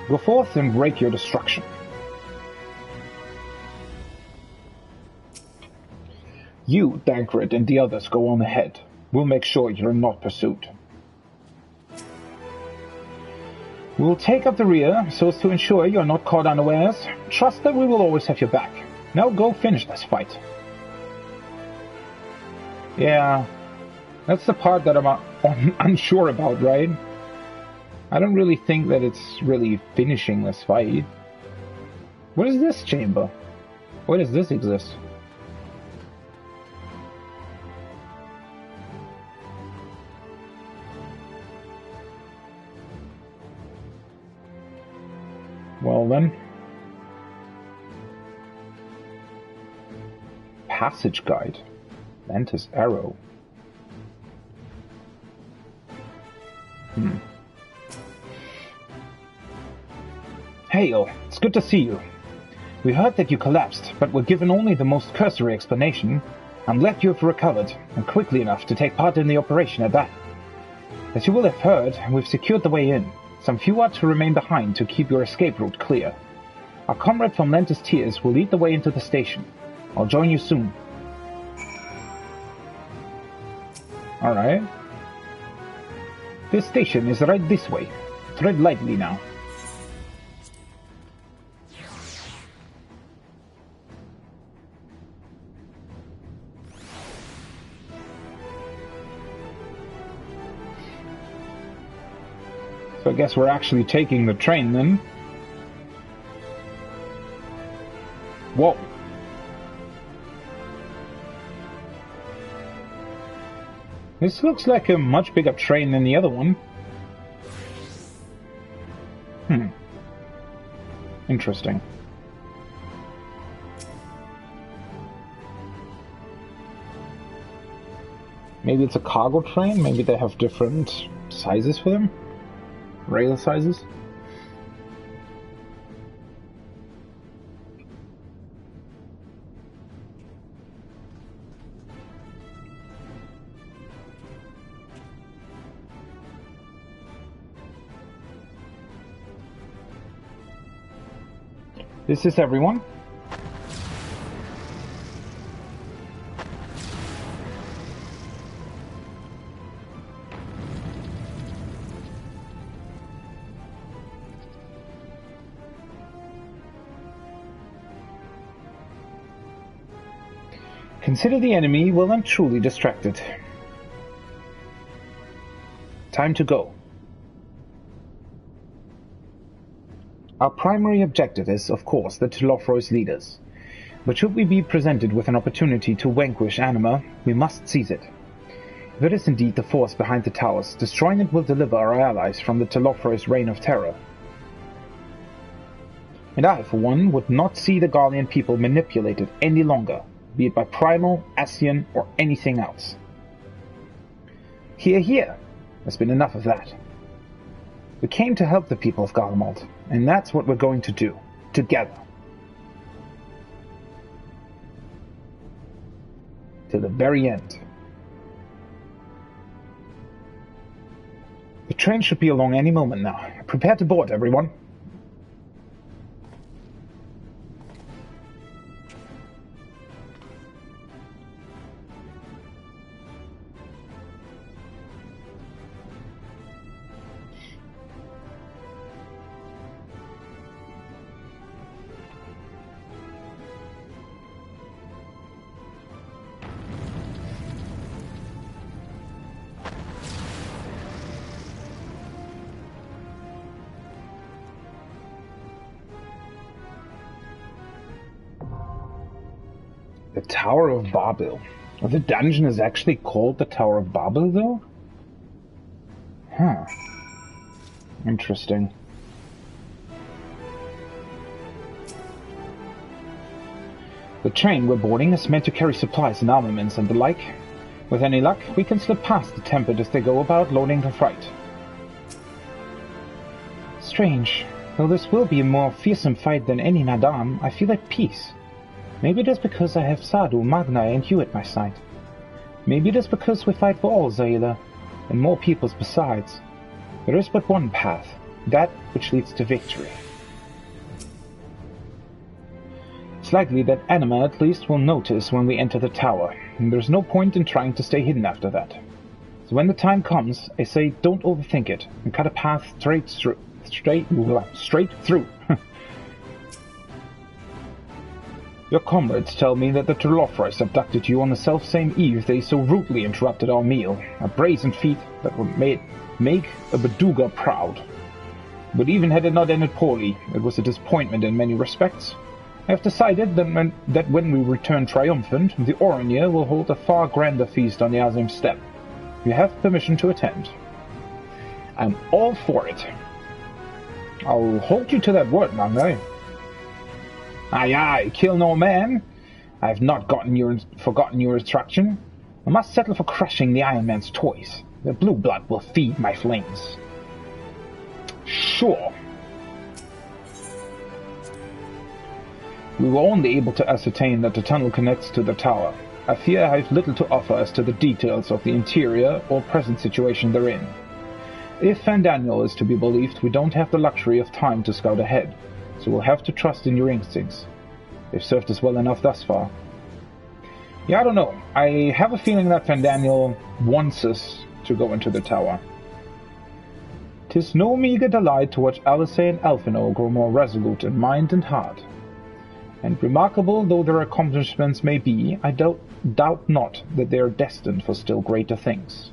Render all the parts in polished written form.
Go forth and wreak your destruction. You, Dankred, and the others go on ahead. We'll make sure you're not pursued. We'll take up the rear so as to ensure you're not caught unawares. Trust that we will always have your back. Now go finish this fight. Yeah, that's the part that I'm unsure about, right? I don't really think that it's really finishing this fight. What is this chamber? Why does this exist? Well then. Passage guide. Mantis arrow. Hail, it's good to see you. We heard that you collapsed, but were given only the most cursory explanation. I'm glad you have recovered, and quickly enough to take part in the operation at that. As you will have heard, we've secured the way in. Some few are to remain behind to keep your escape route clear. Our comrade from Lentis Tears will lead the way into the station. I'll join you soon. Alright. This station is right this way. Tread lightly now. So I guess we're actually taking the train then. Whoa. This looks like a much bigger train than the other one. Interesting. Maybe it's a cargo train? Maybe they have different sizes for them? Rail sizes? This is everyone. Consider the enemy well and truly distracted. Time to go. Our primary objective is, of course, the Telofro's leaders. But should we be presented with an opportunity to vanquish Anima, we must seize it. If it is indeed the force behind the towers, destroying it will deliver our allies from the Telofro's reign of terror. And I, for one, would not see the Garlean people manipulated any longer, be it by Primal, Ascian, or anything else. Hear, hear! There's been enough of that. We came to help the people of Garlemald, and that's what we're going to do, together. To the very end. The train should be along any moment now. Prepare to board, everyone. The Tower of Babel. Oh, the dungeon is actually called the Tower of Babel, though? Huh. Interesting. The train we're boarding is meant to carry supplies and armaments and the like. With any luck, we can slip past the Tempest as they go about loading the freight. Strange. Though this will be a more fearsome fight than any Nadam, I feel at peace. Maybe it is because I have Sadu, Magnai, and you at my side. Maybe it is because we fight for all Zaila, and more peoples besides. There is but one path, that which leads to victory. It's likely that Anima at least will notice when we enter the tower, and there's no point in trying to stay hidden after that. So when the time comes, I say don't overthink it, and cut a path straight through. Your comrades tell me that the Telofrice abducted you on the self-same eve they so rudely interrupted our meal, a brazen feat that would make a Beduga proud. But even had it not ended poorly, it was a disappointment in many respects. I have decided that when we return triumphant, the Oranir will hold a far grander feast on the Azim steppe. You have permission to attend. I'm all for it. I'll hold you to that word, Mangai. Aye, aye, kill no man. I have not forgotten your instruction. I must settle for crushing the Iron Man's toys. The blue blood will feed my flames. Sure. We were only able to ascertain that the tunnel connects to the tower. I fear I have little to offer as to the details of the interior or present situation therein. If Van Daniel is to be believed, we don't have the luxury of time to scout ahead, so we'll have to trust in your instincts. They've served us well enough thus far. Yeah, I don't know. I have a feeling that Van Daniel wants us to go into the tower. 'Tis no meagre delight to watch Alice and Elfino grow more resolute in mind and heart. And remarkable though their accomplishments may be, I doubt not that they are destined for still greater things.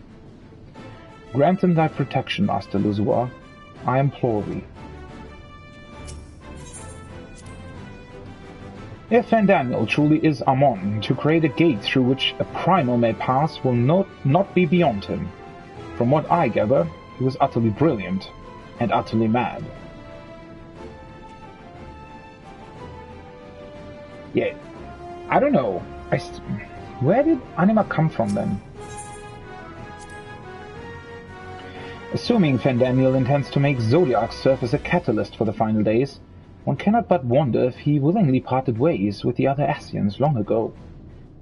Grant them thy protection, Master Luzua. I implore thee. If Van Daniel truly is Amon, to create a gate through which a primal may pass will not be beyond him. From what I gather, he was utterly brilliant and utterly mad. Yeah, I don't know. Where did Anima come from then? Assuming Van Daniel intends to make Zodiac serve as a catalyst for the final days, one cannot but wonder if he willingly parted ways with the other Asians long ago.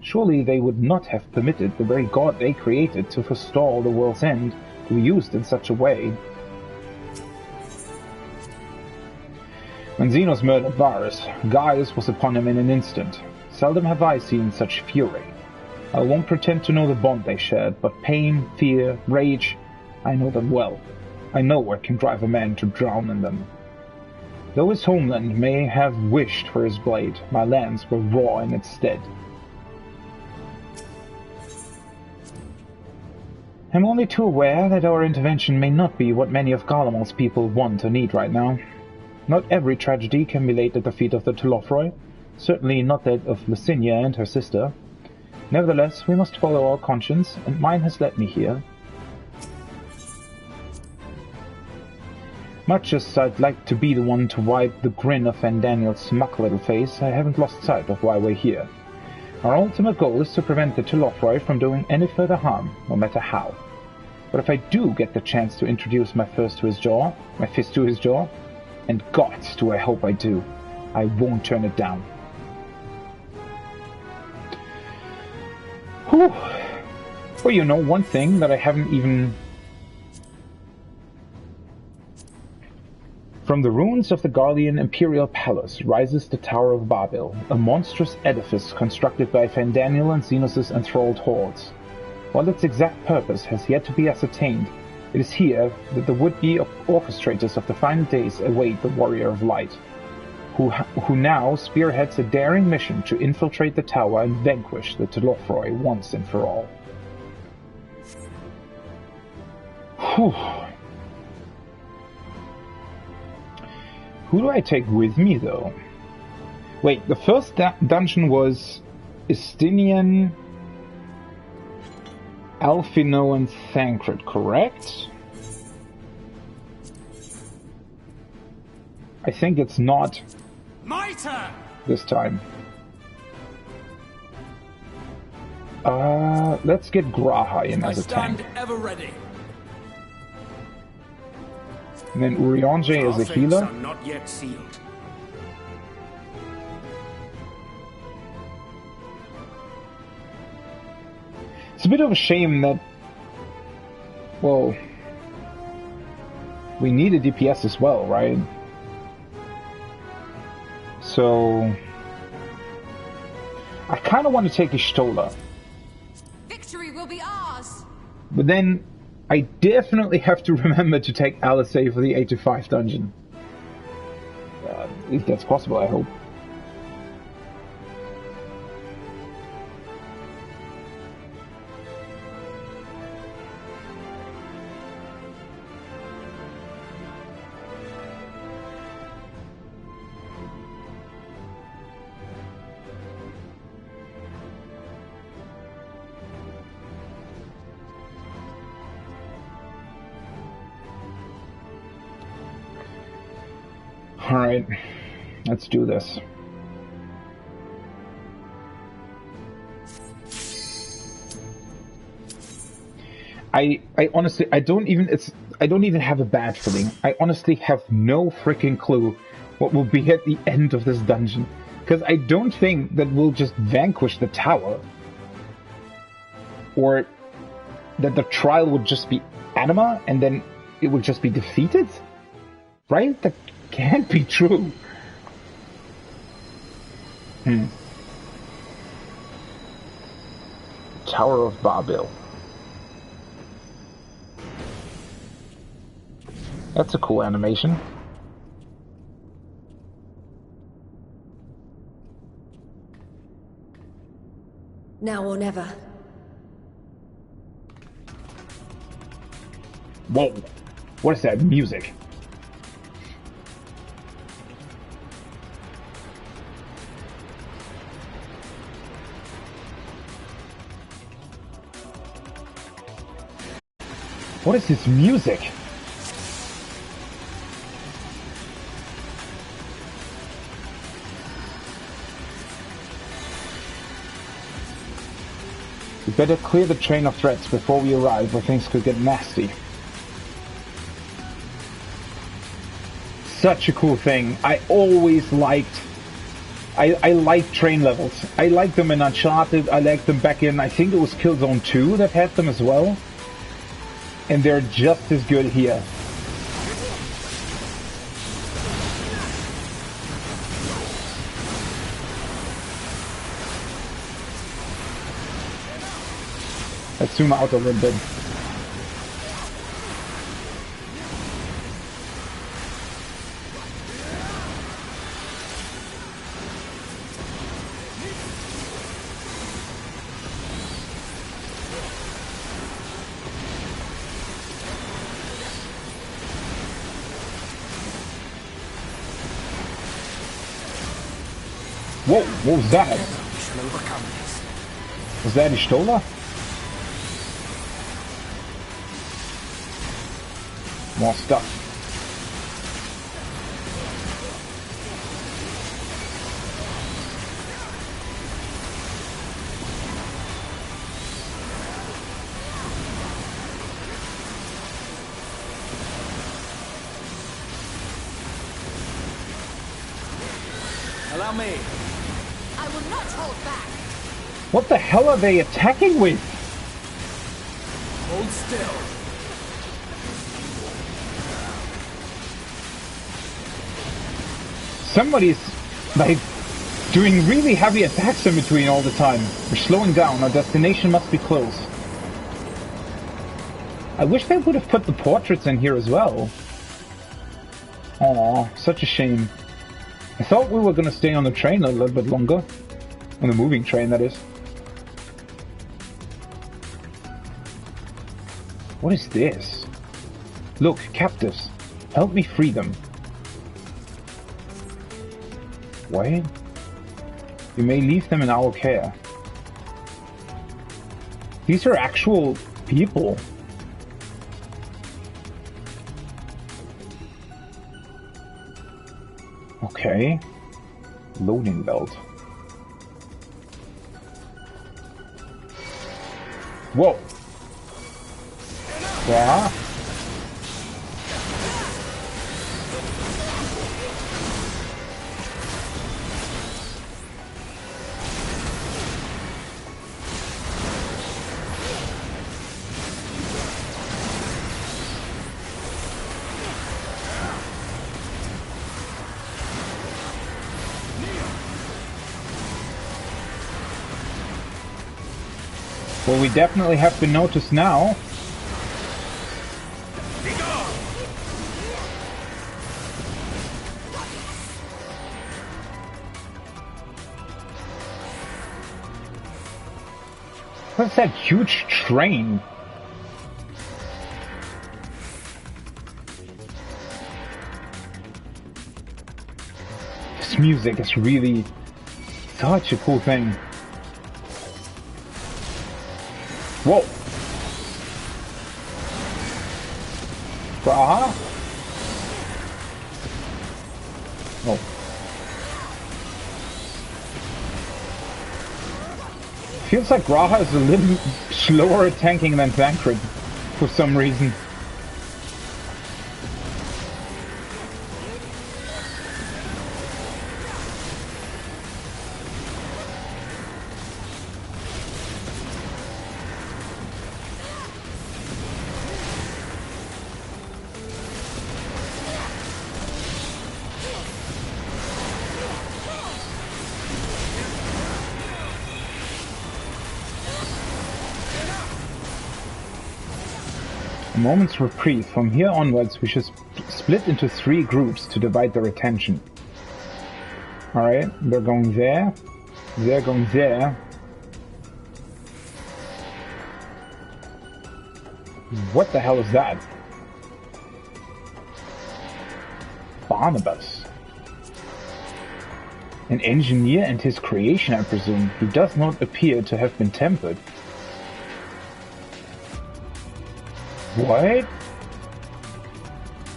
Surely they would not have permitted the very god they created to forestall the world's end to be used in such a way. When Xenos murdered Varus, Gaius was upon him in an instant. Seldom have I seen such fury. I won't pretend to know the bond they shared, but pain, fear, rage, I know them well. I know what can drive a man to drown in them. Though his homeland may have wished for his blade, my lands were raw in its stead. I'm only too aware that our intervention may not be what many of Garlemald's people want or need right now. Not every tragedy can be laid at the feet of the Telofroi, certainly not that of Lucinia and her sister. Nevertheless, we must follow our conscience, and mine has led me here. Much as I'd like to be the one to wipe the grin off Van Daniel's smug little face, I haven't lost sight of why we're here. Our ultimate goal is to prevent the Telofroi from doing any further harm, no matter how. But if I do get the chance to introduce my fist to his jaw, and gods do I hope I do, I won't turn it down. Whew. Well, you know, one thing that I haven't even... From the ruins of the Garlean Imperial Palace rises the Tower of Babel, a monstrous edifice constructed by Van Daniel and Xenos' enthralled hordes. While its exact purpose has yet to be ascertained, it is here that the would-be orchestrators of the final days await the Warrior of Light, who now spearheads a daring mission to infiltrate the tower and vanquish the Telofroi once and for all. Whew. Who do I take with me, though? Wait, the first dungeon was Estinian, Alfino, and Thancred, correct? I think it's not my turn this time. Let's get Graha in as a tank. Ever ready. And then Urianger as a healer. Are not yet sealed. It's a bit of a shame that, well, We need a DPS as well, right? So... I kind of want to take a Stola. Victory will be ours! But then, I definitely have to remember to take LSA for the 8-5 dungeon. If that's possible, I hope. Alright, let's do this. I honestly, I don't even have a bad feeling. I honestly have no freaking clue what will be at the end of this dungeon. Because I don't think that we'll just vanquish the tower. Or that the trial would just be anima and then it would just be defeated. Right? That can't be true. Tower of Babel. That's a cool animation. Now or never. Whoa. What is that music? What is this music? We better clear the train of threats before we arrive, or things could get nasty. Such a cool thing. I always liked... I like train levels. I liked them in Uncharted, I liked them back in, I think it was Killzone 2 that had them as well. And they're just as good here. Let's zoom out a little bit. Whoa, what was that? We shall overcome this. Was that a Stola? More stuff. Allow me. I will not hold back. What the hell are they attacking with? Hold still. Somebody's, like, doing really heavy attacks in between all the time. We're slowing down. Our destination must be close. I wish they would have put the portraits in here as well. Aw, such a shame. I thought we were going to stay on the train a little bit longer. On the moving train, that is. What is this? Look, captives. Help me free them. Wait. We may leave them in our care. These are actual people. Okay. Loading belt. Whoa. Yeah. Well, we definitely have been noticed now. What's that huge train? This music is really such a cool thing. Whoa! Graha? Oh. Feels like Graha is a little slower at tanking than Thancred for some reason. A moment's reprieve. From here onwards, we should split into 3 groups to divide their attention. Alright, they're going there. They're going there. What the hell is that? Barnabas. An engineer and his creation, I presume. He does not appear to have been tempered. What?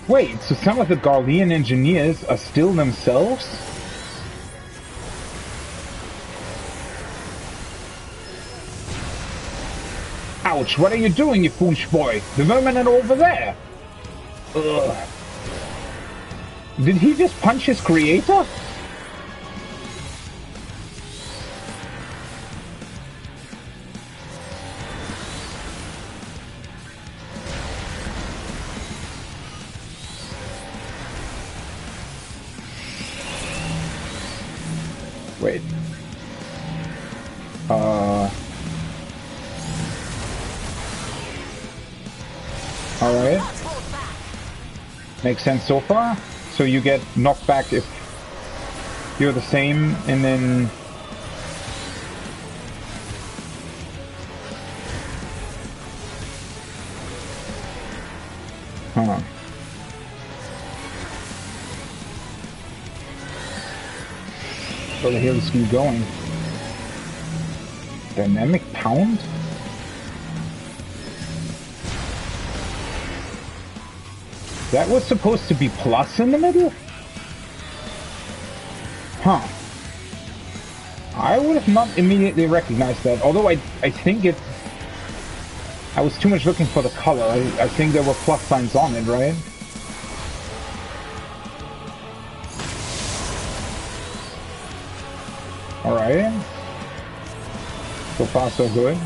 Wait, so some of the Garlean engineers are still themselves? Ouch, what are you doing, you foolish boy? The vermin are over there! Ugh. Did he just punch his creator? Wait. Alright. Makes sense so far. So you get knocked back if you're the same, and then... Huh. Where the hell is he going? Dynamic pound? That was supposed to be plus in the middle? Huh. I would have not immediately recognized that, although I think it... I was too much looking for the color. I think there were plus signs on it, right? Alright. So far so good.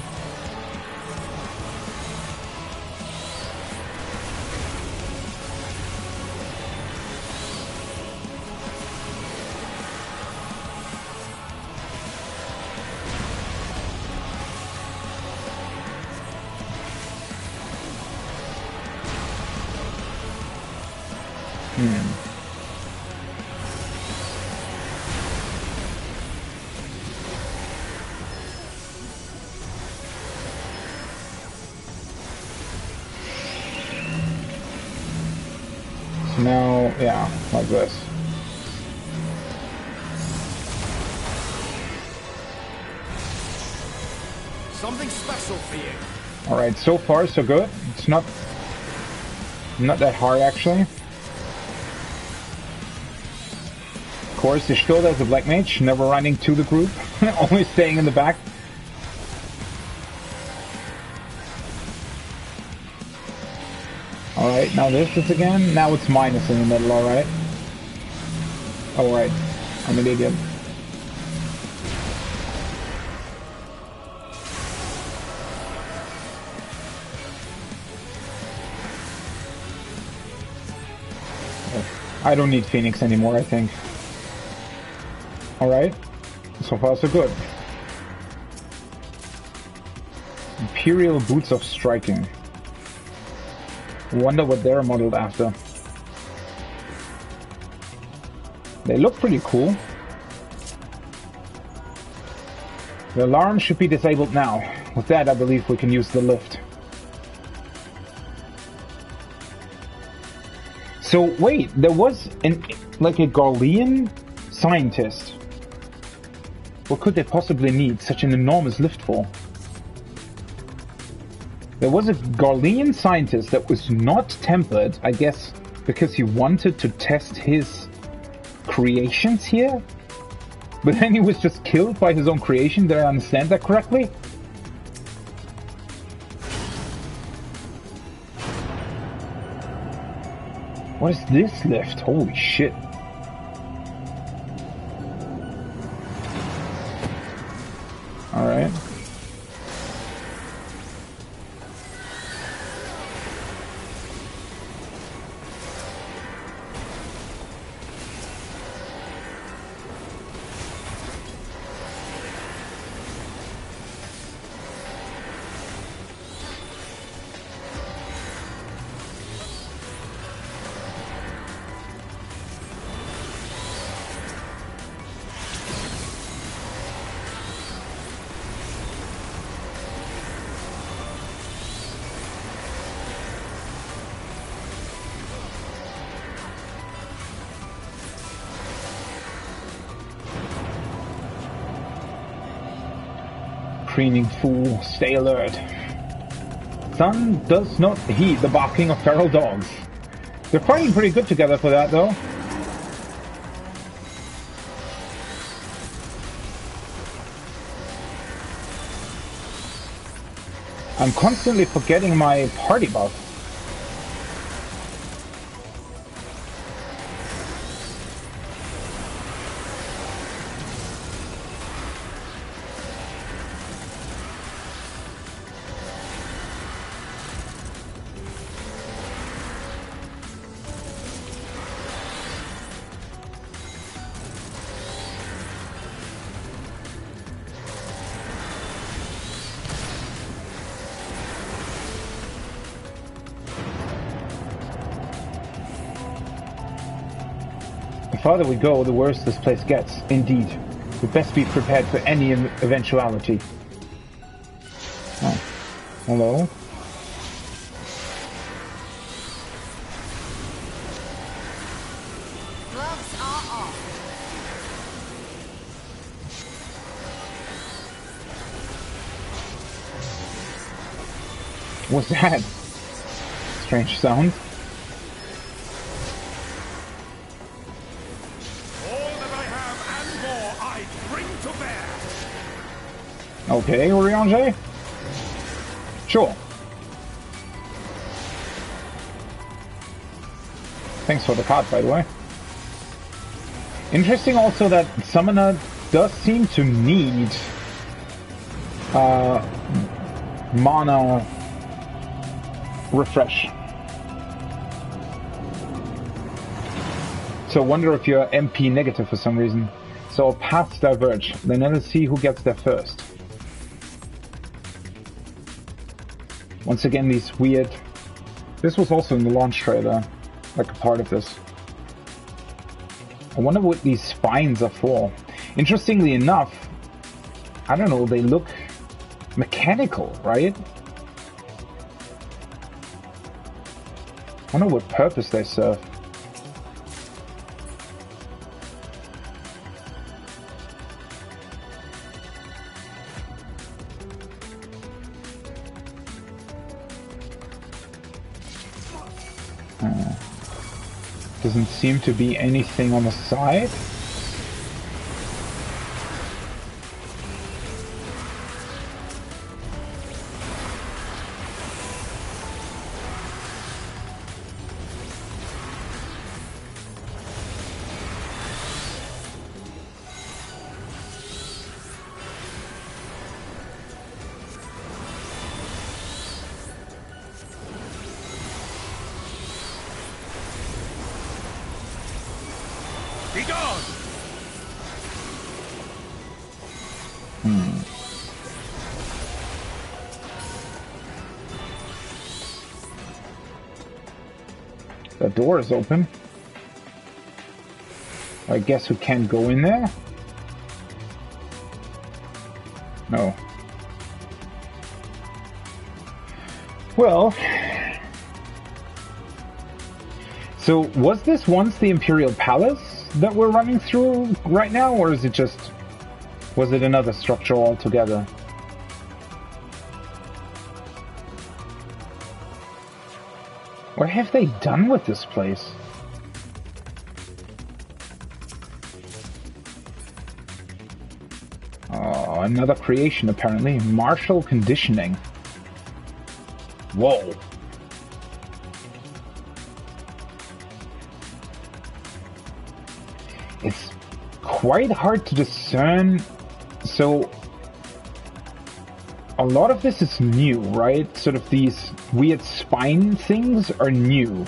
Now, yeah, like this. Something special for you. Alright, so far so good. It's not that hard actually. Of course, you're still as a black mage, never running to the group, only staying in the back. Alright, now this is again. Now it's minus in the middle, alright. Alright, I'm an idiot. I don't need Phoenix anymore, I think. Alright, so far so good. Imperial Boots of Striking. Wonder what they're modeled after. They look pretty cool. The alarm should be disabled now. With that, I believe we can use the lift. So wait, there was like a Garlean scientist. What could they possibly need such an enormous lift for? There was a Garlean scientist that was not tempered, I guess, because he wanted to test his creations here? But then he was just killed by his own creation, did I understand that correctly? What is this lift? Holy shit. Alright. Screaming fool, stay alert. Sun does not heed the barking of feral dogs. They're fighting pretty good together for that, though. I'm constantly forgetting my party buff. The farther we go, the worse this place gets. Indeed. We'd best be prepared for any eventuality. Oh. Hello? Gloves are off. What's that? Strange sound. Okay, Oriange? Sure. Thanks for the card, by the way. Interesting also that Summoner does seem to need mana refresh. So I wonder if you're MP negative for some reason. So paths diverge. Then let's see who gets there first. Once again, these weird... This was also in the launch trailer, like a part of this. I wonder what these spines are for. Interestingly enough, I don't know, they look mechanical, right? I wonder what purpose they serve. Doesn't seem to be anything on the side. The door is open. I guess we can't go in there? No. Well... So, was this once the Imperial Palace that we're running through right now, or is it just... was it another structure altogether? What have they done with this place? Oh, another creation apparently. Martial conditioning. Whoa. It's quite hard to discern. So, a lot of this is new, right? Sort of these weird spine things are new.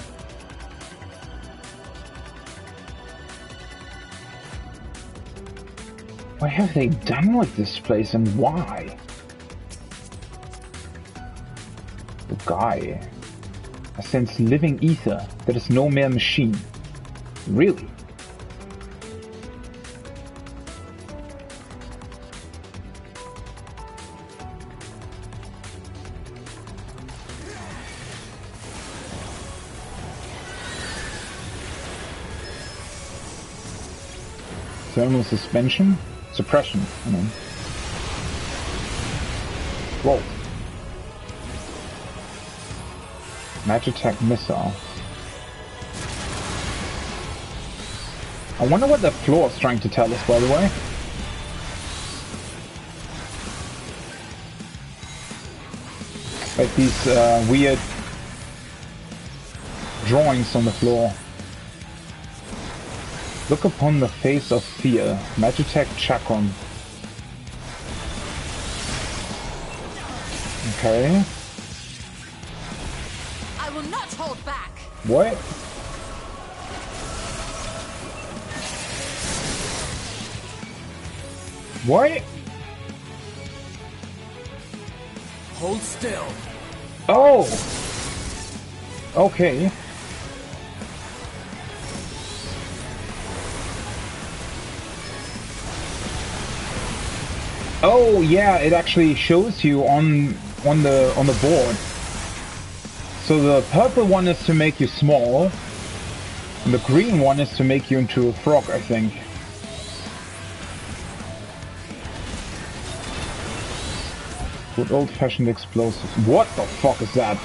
What have they done with this place and why? The guy. I sense living ether that is no mere machine. Really? Thermal suspension? Suppression, I mean. Whoa. Magitech missile. I wonder what the floor is trying to tell us, by the way. Like these weird drawings on the floor. Look upon the face of fear. Magitech Chakram. Okay. I will not hold back. What? What? Hold still. Oh! Okay. Oh yeah, it actually shows you on the board. So the purple one is to make you small, and the green one is to make you into a frog, I think. Good old-fashioned explosives. What the fuck is that?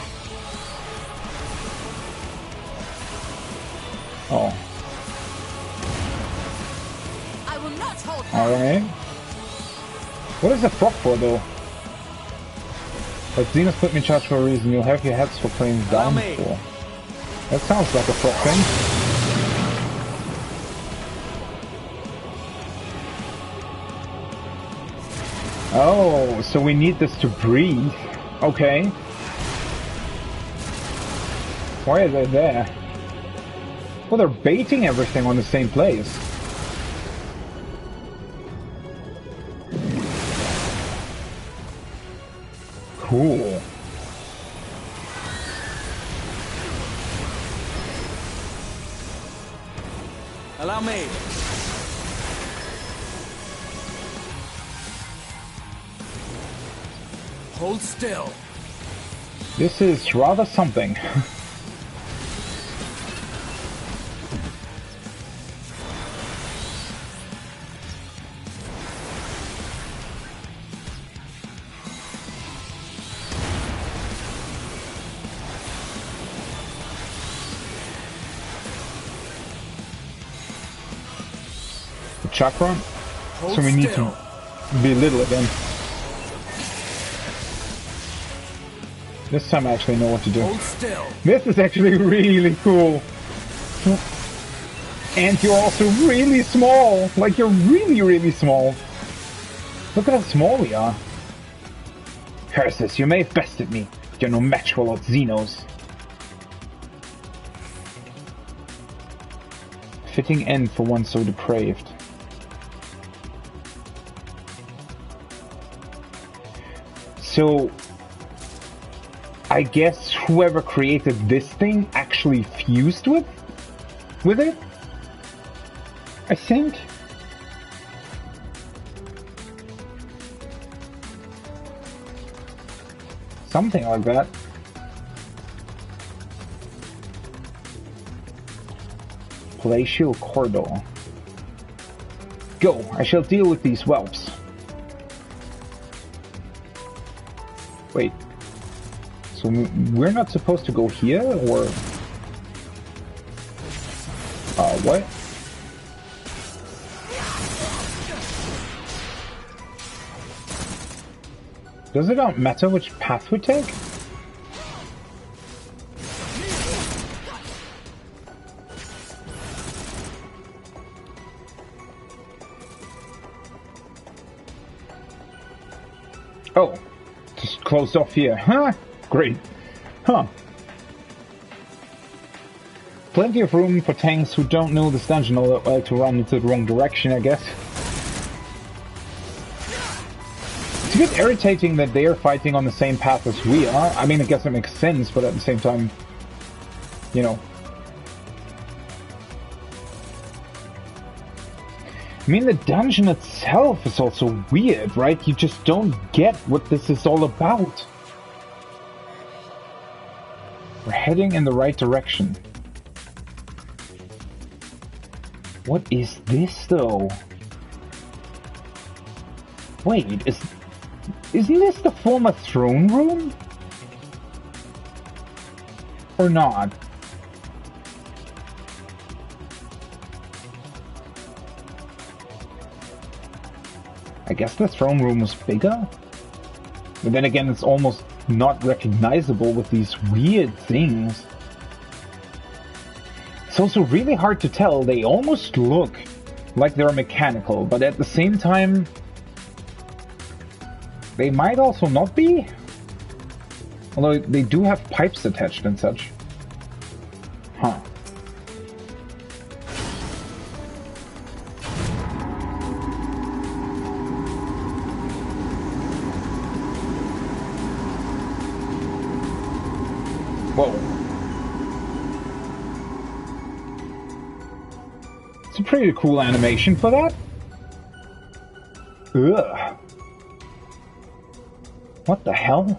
Oh. I will not hold back. Alright. What is the frog for, though? But Xenos put me in charge for a reason. You'll have your heads for claims down for. That sounds like a frog thing. Oh, so we need this to breathe. Okay. Why are they there? Well, they're baiting everything on the same place. Cool. Allow me. Hold still. This is rather something. Chakra, so we need to be little again. This time I actually know what to do. Hold still. This is actually really cool. And you're also really small. Like, you're really, really small. Look at how small we are. Curses, you may have bested me. You're no match for Lord Xenos. Fitting end for one so depraved. So, I guess whoever created this thing actually fused with it? I think. Something like that. Palatial corridor. Go, I shall deal with these whelps. Wait. So we're not supposed to go here, or... what? Does it not matter which path we take? Oh, just closed off here. Huh? Great. Huh. Plenty of room for tanks who don't know this dungeon all that well to run into the wrong direction, I guess. It's a bit irritating that they are fighting on the same path as we are. I mean, I guess it makes sense, but at the same time, you know. I mean, the dungeon itself is also weird, right? You just don't get what this is all about. We're heading in the right direction. What is this, though? Wait, isn't this the former throne room? Or not? I guess the throne room was bigger? But then again, it's almost not recognizable with these weird things. It's also really hard to tell. They almost look like they're mechanical, but at the same time, they might also not be. Although they do have pipes attached and such. Huh. Whoa. It's a pretty cool animation for that. Ugh. What the hell?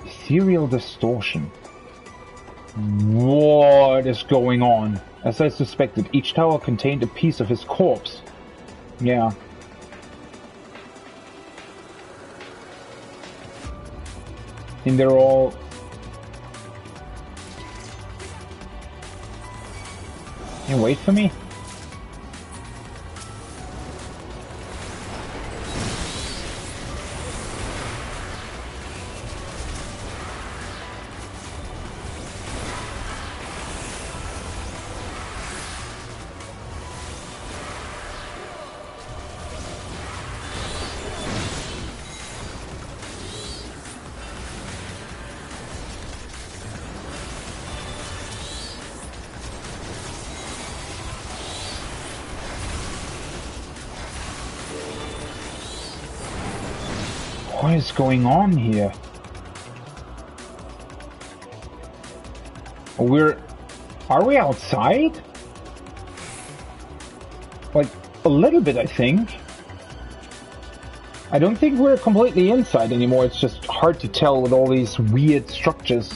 Ethereal distortion. What is going on? As I suspected, each tower contained a piece of his corpse. Yeah. And they're all... Can you wait for me? What is going on here? Are we outside? Like, a little bit, I think. I don't think we're completely inside anymore. It's just hard to tell with all these weird structures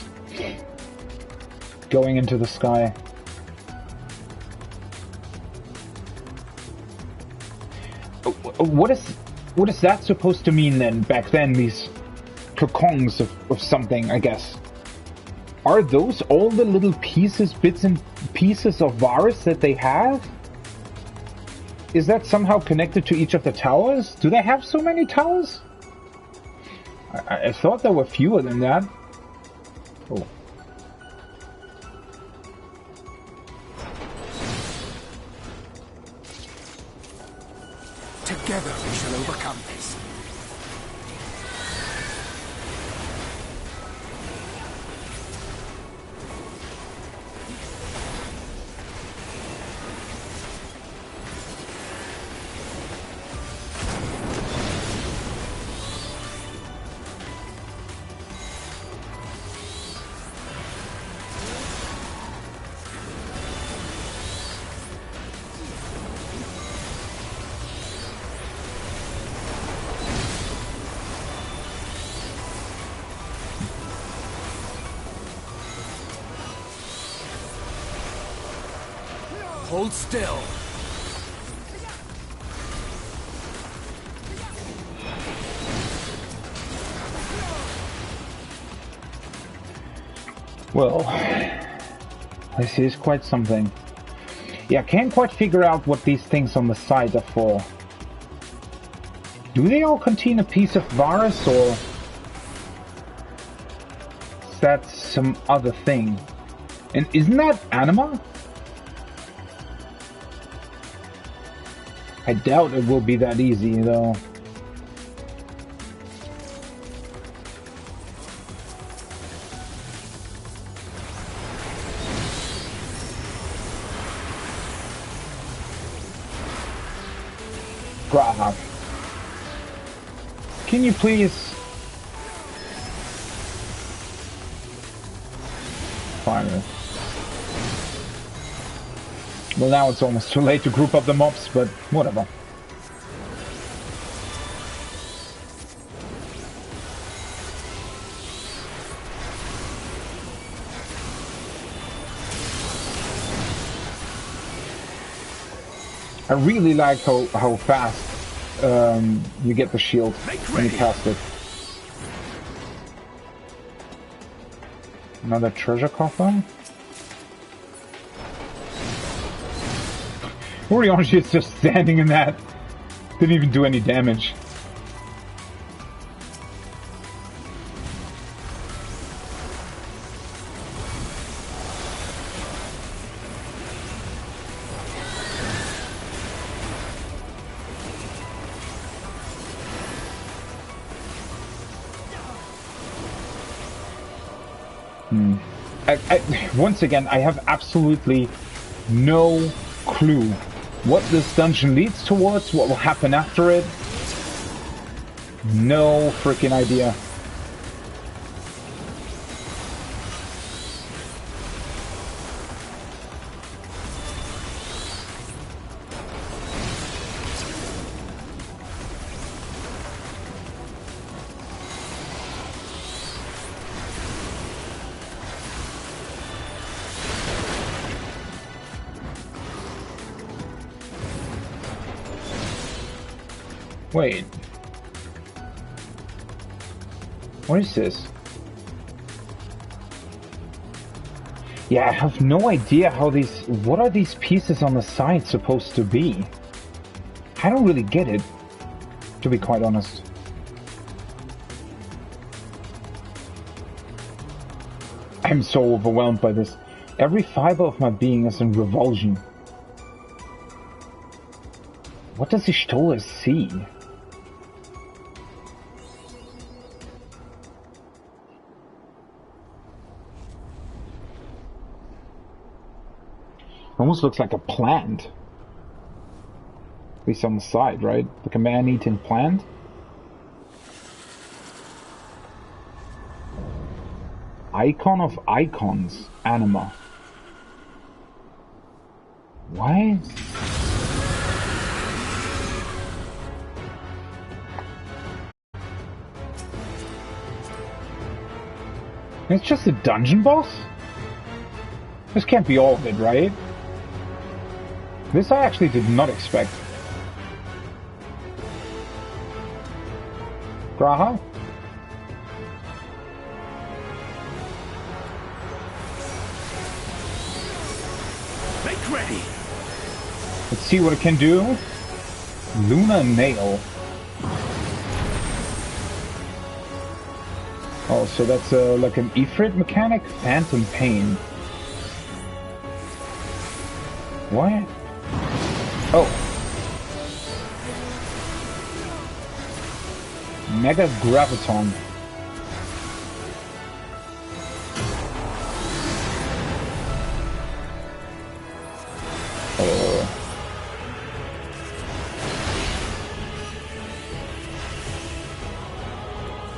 going into the sky. What is that supposed to mean then, back then, these cocons of something, I guess? Are those all the little pieces, bits and pieces of Varus that they have? Is that somehow connected to each of the towers? Do they have so many towers? I thought there were fewer than that. Oh. Together we shall overcome this. Hold still. Well, this is quite something. Yeah, I can't quite figure out what these things on the side are for. Do they all contain a piece of virus, or is that some other thing? And isn't that anima? I doubt it will be that easy, though. Graha. Can you please... Finally. Well, now it's almost too late to group up the mobs, but whatever. I really like how fast you get the shield when you cast it. Another treasure coffer. Orionji is just standing in that. Didn't even do any damage. Once again, I have absolutely no clue what this dungeon leads towards, what will happen after it. No freaking idea. Wait. What is this? Yeah, I have no idea how these... What are these pieces on the side supposed to be? I don't really get it, to be quite honest. I'm so overwhelmed by this. Every fiber of my being is in revulsion. What does Ishtola see? Almost looks like a plant. At least on the side, right? Like a man-eating plant. Icon of icons, anima. What? It's just a dungeon boss? This can't be all of it, right? This I actually did not expect. Graha? Make ready. Let's see what it can do. Luna Nail. Oh, so that's like an Ifrit mechanic? Phantom Pain. What? Oh. Mega Graviton.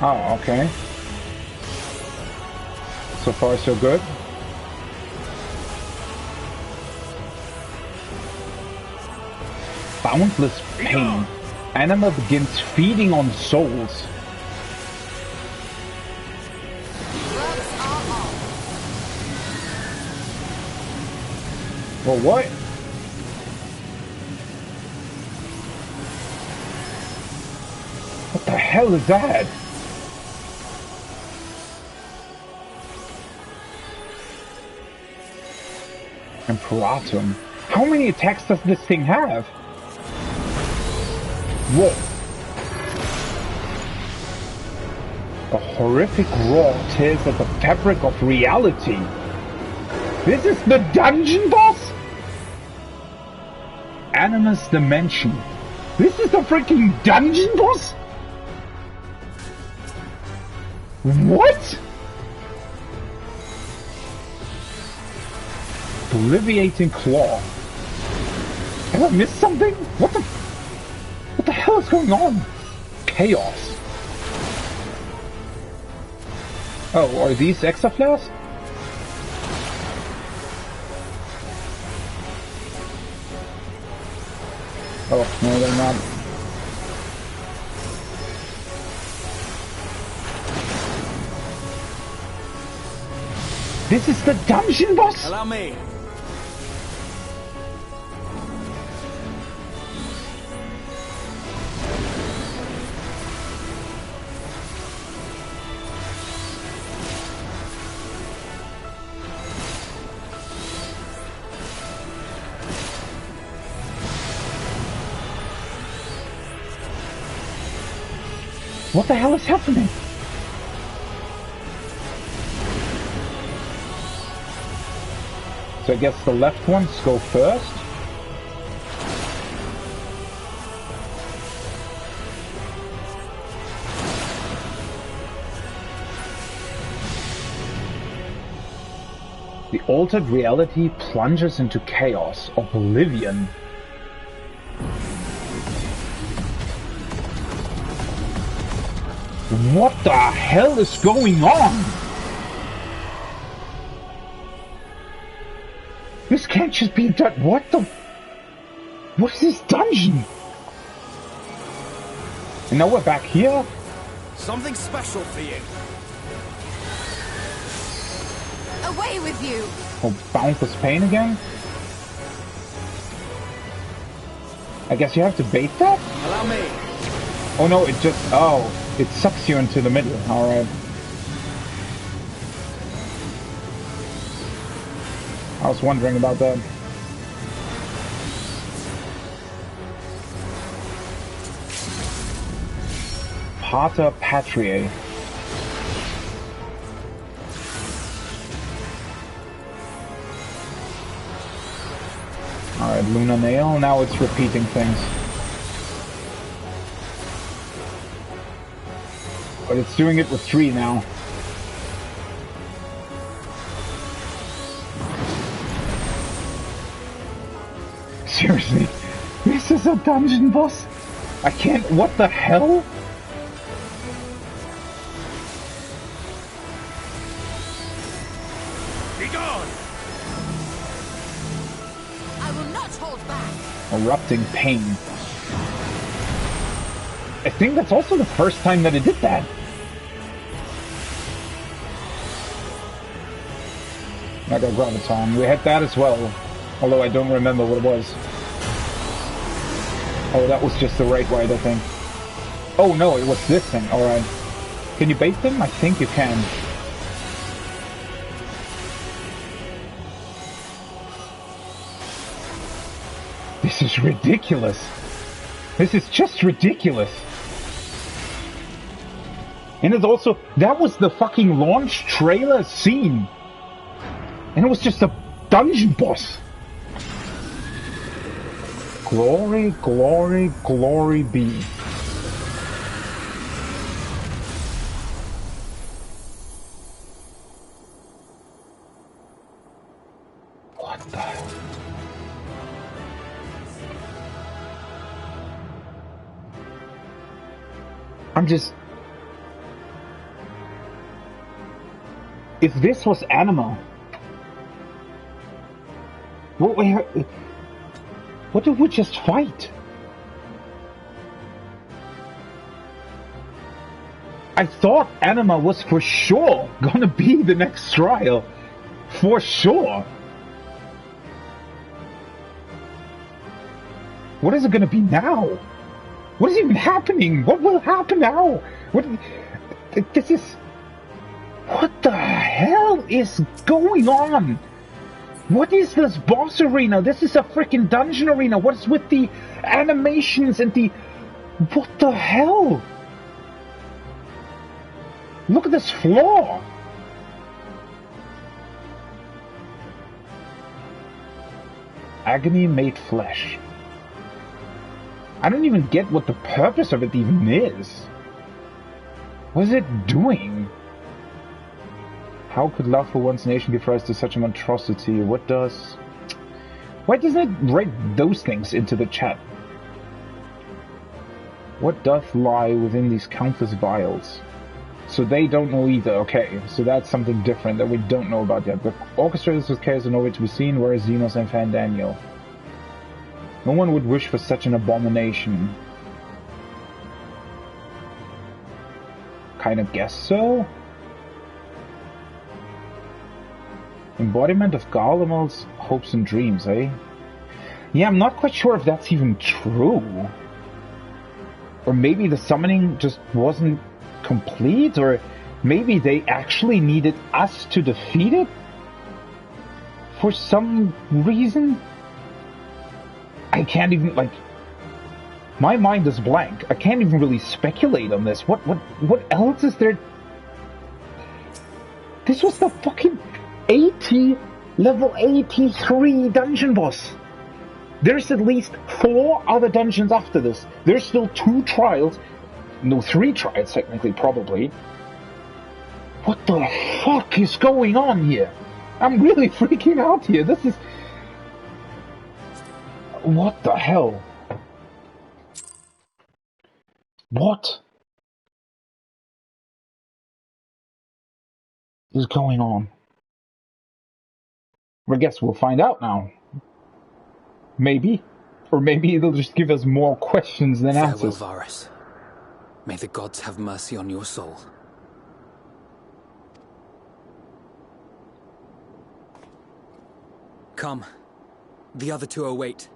Oh, okay. So far, so good. Boundless pain. Anima begins feeding on souls. Well, what? hell is that? Imperatum. How many attacks does this thing have? Whoa. A horrific roar tears at the fabric of reality. This is the dungeon boss? Animus Dimension. This is the freaking dungeon boss? What? Obliviating Claw. Have I missed something? What the hell is going on? Chaos. Oh, are these exaflares? Oh, no, they're not. This is the dungeon boss? Allow me. What the hell is happening? So I guess the left ones go first. The altered reality plunges into chaos, oblivion. What the hell is going on? This can't just be done. What is this dungeon? And now we're back here? Something special for you. Away with you! Oh, boundless pain again? I guess you have to bait that? Allow me. Oh no, it just... Oh, it sucks you into the middle. Alright. I was wondering about that. Pater Patriae. Alright, Luna Nail. Now it's repeating things. But it's doing it with 3 now. Seriously, this is a dungeon boss? I can't... What the hell? Be gone! I will not hold back! Erupting pain. I think that's also the first time that it did that. Mega Graviton. We had that as well. Although I don't remember what it was. Oh, that was just the right I think. Oh no, it was this thing. Alright. Can you bait them? I think you can. This is ridiculous. This is just ridiculous. And it's also... That was the fucking launch trailer scene. And it was just a dungeon boss. Glory, glory, glory be. What the hell? I'm just... If this was Anima... What did we just fight? I thought Anima was for sure gonna be the next trial. For sure. What is it gonna be now? What is even happening? What will happen now? This is... What the hell is going on? What is this boss arena? This is a freaking dungeon arena. What is with the animations and the... What the hell? Look at this floor. Agony made flesh. I don't even get what the purpose of it even is. What is it doing? How could love for one's nation give rise to such a monstrosity? What does... Why doesn't it write those things into the chat? What doth lie within these countless vials? So they don't know either. Okay, so that's something different that we don't know about yet. The orchestrators with chaos are nowhere to be seen, whereas Xenos and Fan Daniel. No one would wish for such an abomination. Kinda guess so? Embodiment of Garlemel's hopes and dreams, eh? Yeah, I'm not quite sure if that's even true. Or maybe the summoning just wasn't complete, or maybe they actually needed us to defeat it? For some reason? I can't even, like... My mind is blank. I can't even really speculate on this. What else is there? This was the fucking level 83 dungeon boss. There's at least 4 other dungeons after this. There's still 2 trials. No, 3 trials technically, probably. What the fuck is going on here? I'm really freaking out here. This is... What the hell? What is going on? I guess we'll find out now. Maybe. Or maybe it'll just give us more questions than answers. Farewell, Varus. May the gods have mercy on your soul. Come. The other 2 await.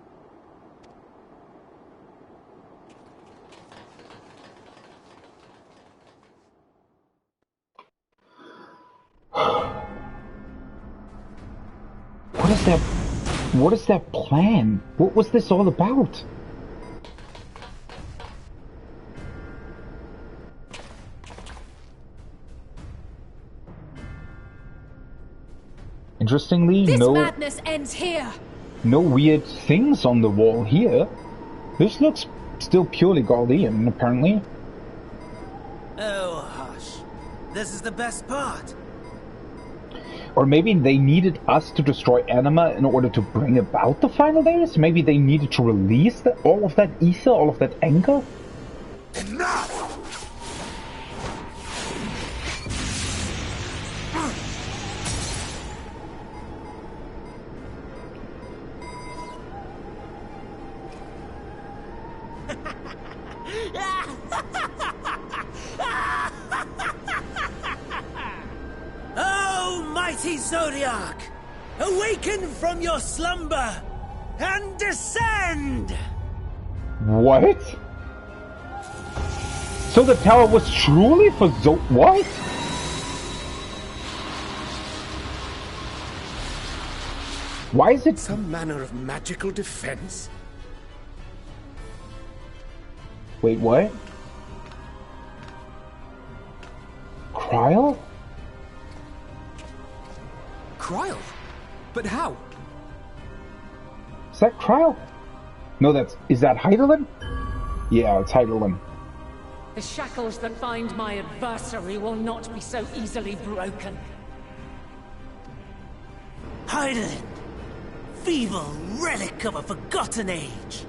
What is that plan? What was this all about? Interestingly, this madness ends here. No weird things on the wall here. This looks still purely Galdean, apparently. Oh, hush. This is the best part. Or maybe they needed us to destroy Anima in order to bring about the final days? Maybe they needed to release all of that ether, all of that anger? Enough! Zodiac, awaken from your slumber and descend! What? So the tower was truly for what? Why is it some manner of magical defense? Wait, what? Cryle? Cryle? But how? Is that Cryle? No, is that Heidelin? Yeah, it's Heidelin. The shackles that bind my adversary will not be so easily broken. Heidelin! Feeble relic of a forgotten age!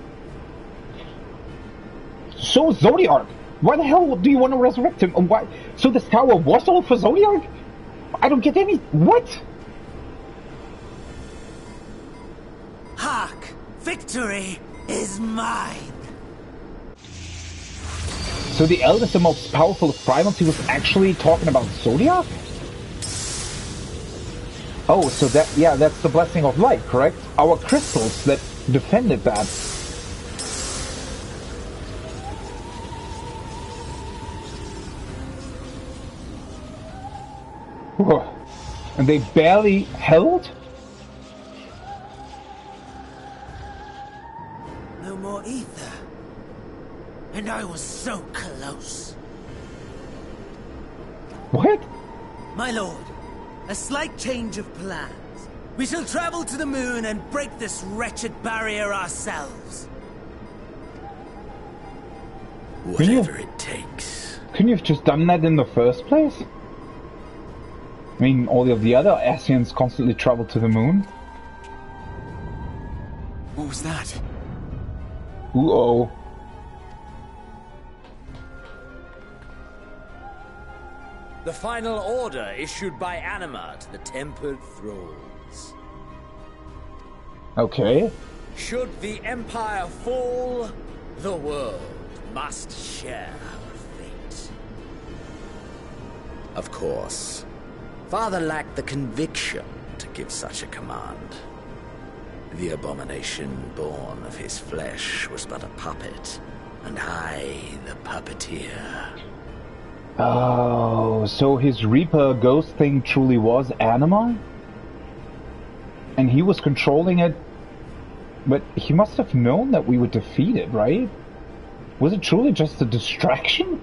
So Zodiark! Why the hell do you want to resurrect him? And why? So this tower was all for Zodiark? I don't get any... What? Hark! Victory is mine! So the eldest and most powerful of primals, he was actually talking about Zodiark? Oh, so that's the blessing of light, correct? Our crystals that defended that. Whoa. And they barely held? No more ether. And I was so close. What? My lord, a slight change of plans. We shall travel to the moon and break this wretched barrier ourselves. Whatever it takes. Couldn't you have just done that in the first place? I mean, all of the other Asians constantly travel to the moon. What was that? Uh-oh. The final order issued by Anima to the Tempered Thralls. Okay. Should the Empire fall, the world must share our fate. Of course, Father lacked the conviction to give such a command. The abomination born of his flesh was but a puppet, and I the puppeteer. Oh, so his Reaper ghost thing truly was Anima? And he was controlling it, but he must have known that we would defeat it, right? Was it truly just a distraction?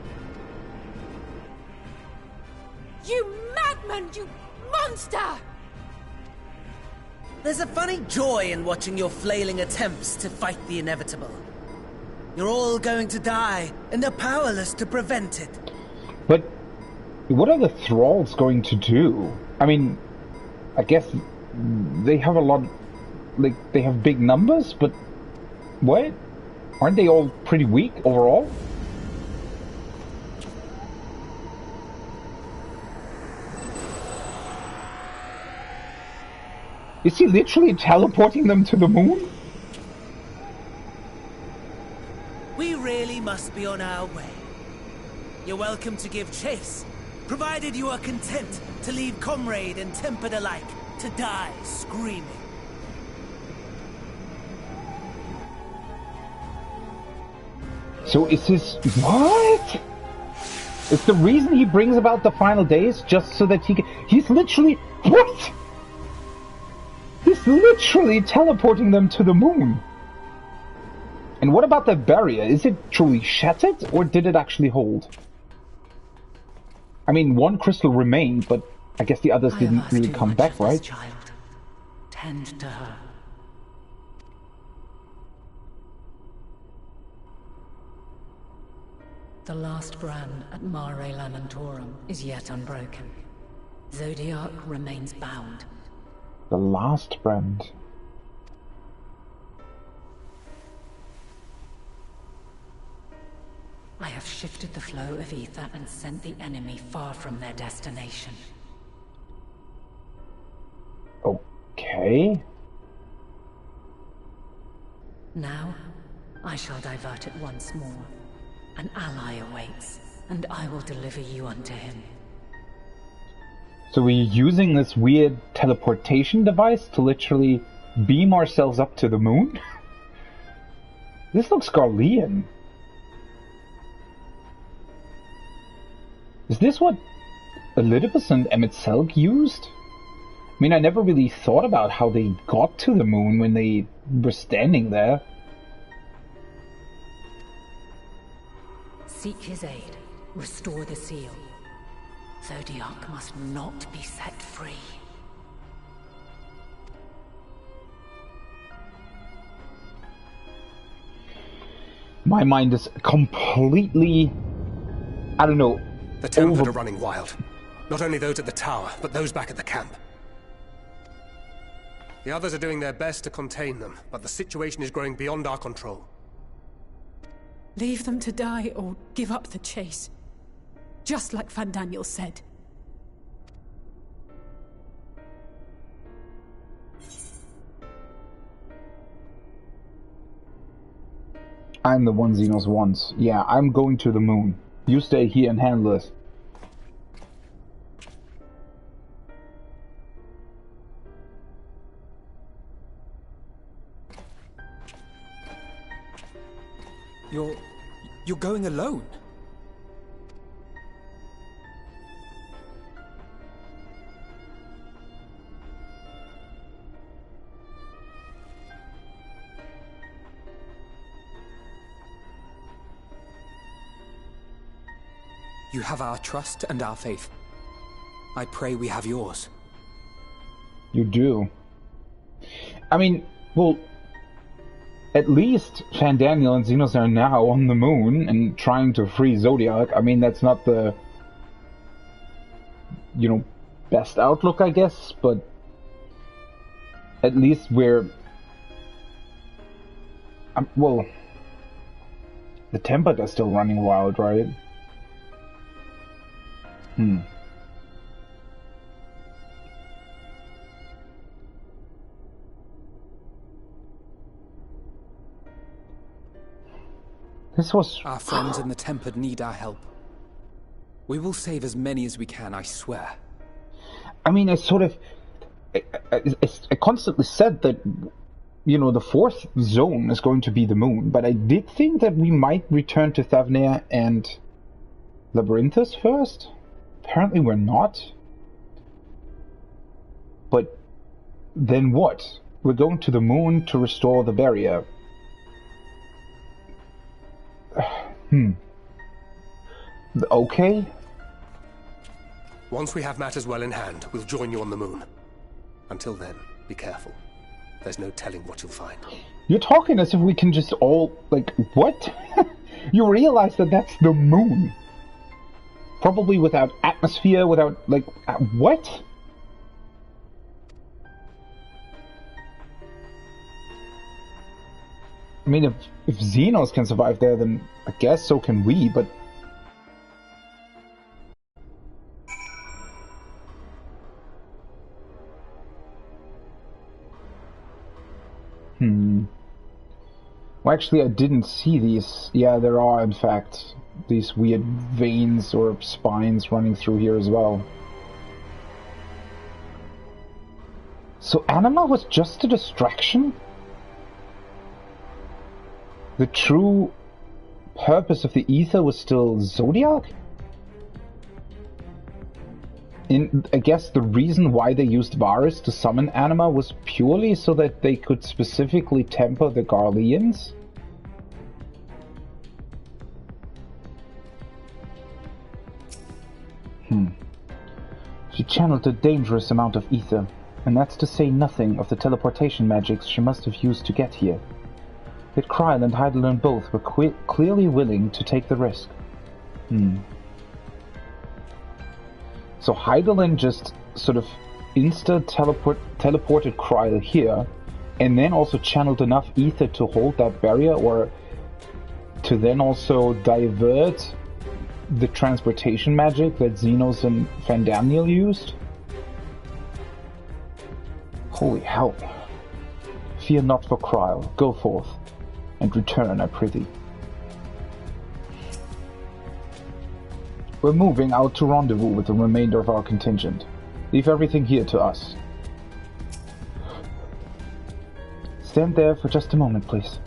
You madman! You monster! There's a funny joy in watching your flailing attempts to fight the inevitable. You're all going to die, and they're powerless to prevent it. But what are the Thralls going to do? I mean, I guess they have a lot, like, they have big numbers, but what? Aren't they all pretty weak overall? Is he literally teleporting them to the moon? We really must be on our way. You're welcome to give chase, provided you are content to leave comrade and tempered alike to die screaming. So is this... What? Is the reason he brings about the final days just so that he can... He's literally... What? He's literally teleporting them to the moon. And what about the barrier? Is it truly shattered, or did it actually hold? I mean, one crystal remained, but I guess the others didn't really come back, right? Child. Tend to her. The last brand at Mare Lamentorum is yet unbroken. Zodiac remains bound. The last brand. I have shifted the flow of ether and sent the enemy far from their destination. Okay. Now, I shall divert it once more. An ally awaits, and I will deliver you unto him. So we're using this weird teleportation device to literally beam ourselves up to the moon? This looks Garlean. Is this what Elidibus and Emet-Selch used? I mean, I never really thought about how they got to the moon when they were standing there. Seek his aid. Restore the seal. Zodiac must not be set free. My mind is completely... I don't know... The Tempered are running wild. Not only those at the tower, but those back at the camp. The others are doing their best to contain them, but the situation is growing beyond our control. Leave them to die or give up the chase. Just like Van Daniel said. I'm the one Xenos wants. Yeah, I'm going to the moon. You stay here and handle this. You're going alone? You have our trust and our faith. I pray we have yours. You do. I mean, well, at least Fandaniel and Xenos are now on the moon and trying to free Zodiac. I mean, that's not the, you know, best outlook, I guess, but at least we're... well, the Tempered are still running wild, right? This was... Our friends in the Tempered need our help. We will save as many as we can, I swear. I mean, I constantly said that, you know, the fourth zone is going to be the moon, but I did think that we might return to Thavnir and Labyrinthus first. Apparently we're not. But then what? We're going to the moon to restore the barrier. Okay. Once we have matters well in hand, we'll join you on the moon. Until then, be careful. There's no telling what you'll find. You're talking as if we can just all... like, what? You realize that that's the moon. Probably without atmosphere, without, like, what? I mean, if Xenos can survive there, then I guess so can we, but... Well, actually, I didn't see these. Yeah, there are, in fact, these weird veins or spines running through here as well. So Anima was just a distraction? The true purpose of the ether was still Zodiac? I guess the reason why they used Varus to summon Anima was purely so that they could specifically temper the Garleans? She channeled a dangerous amount of ether, and that's to say nothing of the teleportation magics she must have used to get here. Yet Kryl and Hydaelyn both were clearly willing to take the risk. So Hydaelyn just sort of teleported Kryl here, and then also channeled enough ether to hold that barrier, or to then also divert the transportation magic that Xenos and Fandaniel used? Holy hell. Fear not for Kryl. Go forth, and return, I prithee. We're moving out to rendezvous with the remainder of our contingent. Leave everything here to us. Stand there for just a moment, please.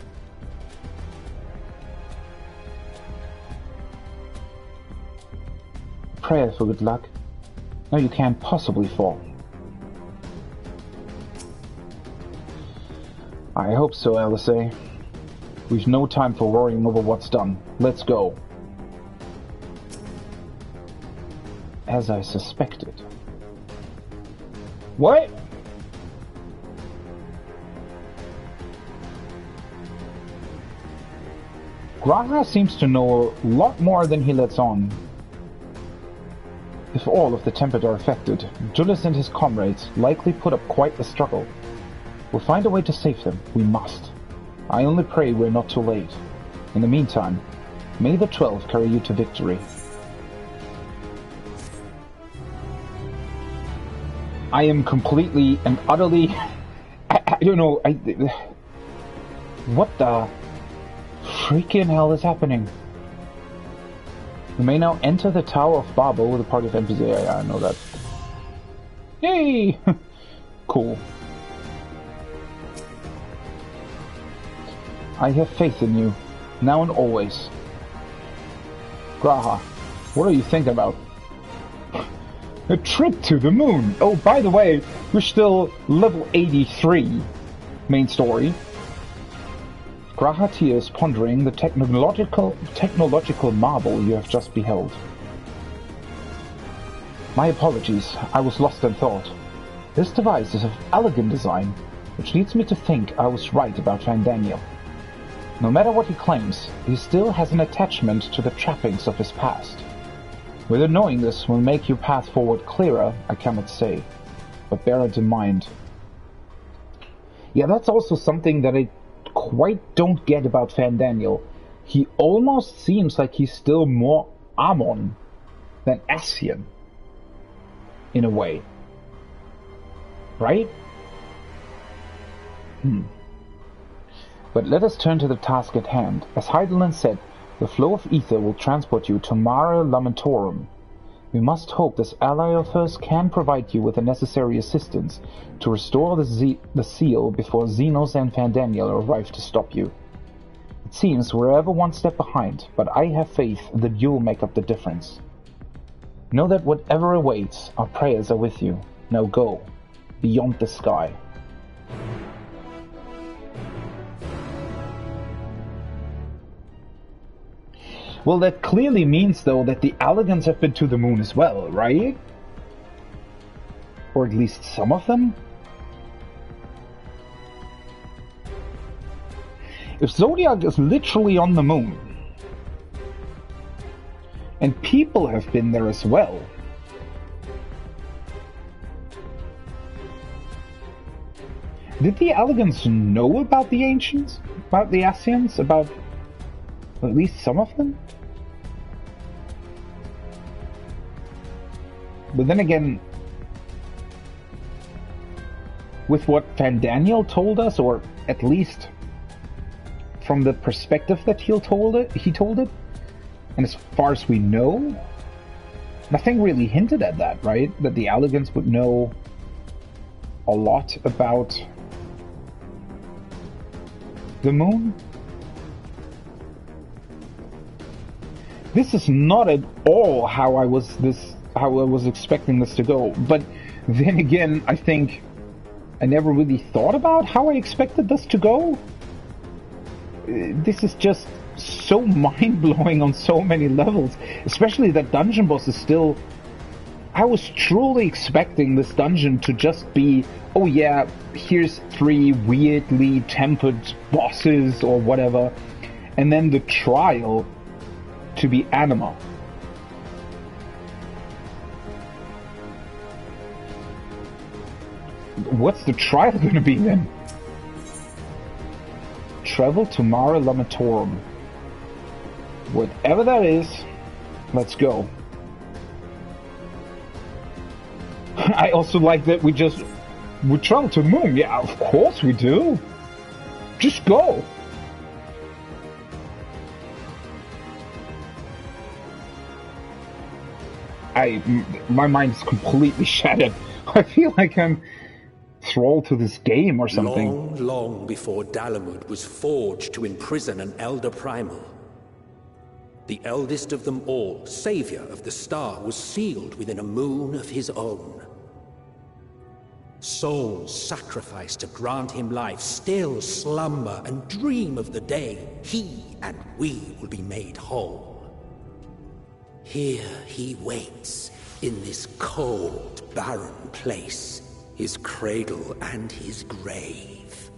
Prayer for good luck. No, you can't possibly fall. I hope so, LSA. We've no time for worrying over what's done. Let's go. As I suspected. What? Graha seems to know a lot more than he lets on. If all of the Tempered are affected, Julius and his comrades likely put up quite the struggle. We'll find a way to save them. We must. I only pray we're not too late. In the meantime, may the 12 carry you to victory. I am completely and utterly... I don't know, what the freaking hell is happening? We may now enter the Tower of Babel with a party of NPCs. Yeah, I know that. Yay! Cool. I have faith in you, now and always. Graha, what are you thinking about? A trip to the moon! Oh, by the way, we're still level 83, main story. Graha tears pondering the technological marvel you have just beheld. My apologies, I was lost in thought. This device is of elegant design, which leads me to think I was right about Fandaniel. No matter what he claims, he still has an attachment to the trappings of his past. Whether knowing this will make your path forward clearer, I cannot say, but bear it in mind. Yeah, that's also something that I quite don't get about Fandaniel. He almost seems like he's still more Amon than Ascian, in a way. Right? But let us turn to the task at hand. As Heidelin said, the flow of ether will transport you to Mare Lamentorum. We must hope this ally of hers can provide you with the necessary assistance to restore the seal before Xenos and Fandaniel arrive to stop you. It seems we're ever one step behind, but I have faith that you'll make up the difference. Know that whatever awaits, our prayers are with you. Now go, beyond the sky. Well, that clearly means, though, that the Allegans have been to the moon as well, right? Or at least some of them? If Zodiac is literally on the moon, and people have been there as well, did the Allegans know about the Ancients? About the Ascians? About at least some of them? But then again, with what Fandaniel told us, or at least from the perspective that he told it, and as far as we know, nothing really hinted at that, right? That the Allegans would know a lot about the moon? This is not at all how I was expecting this to go. But then again, I think I never really thought about how I expected this to go. This is just so mind-blowing on so many levels. Especially that dungeon boss is still... I was truly expecting this dungeon to just be, oh yeah, here's 3 weirdly tempered bosses or whatever, and then the trial to be Anima. What's the trial gonna be then? Travel to Mare Lamentorum. Whatever that is, let's go. I also like that we travel to the moon. Yeah, of course we do. Just go. My mind is completely shattered. I feel like I'm thralled to this game or something. Long before Dalamud was forged to imprison an Elder Primal, the eldest of them all, savior of the star, was sealed within a moon of his own. Souls sacrificed to grant him life still slumber and dream of the day he and we will be made whole. Here he waits, in this cold, barren place, his cradle and his grave.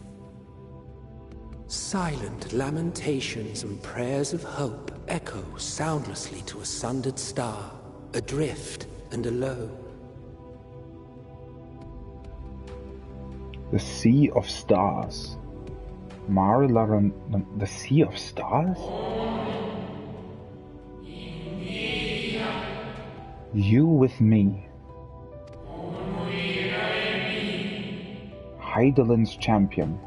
Silent lamentations and prayers of hope echo soundlessly to a sundered star, adrift and alone. The Sea of Stars. The Sea of Stars? You with me. Heidelin's champion.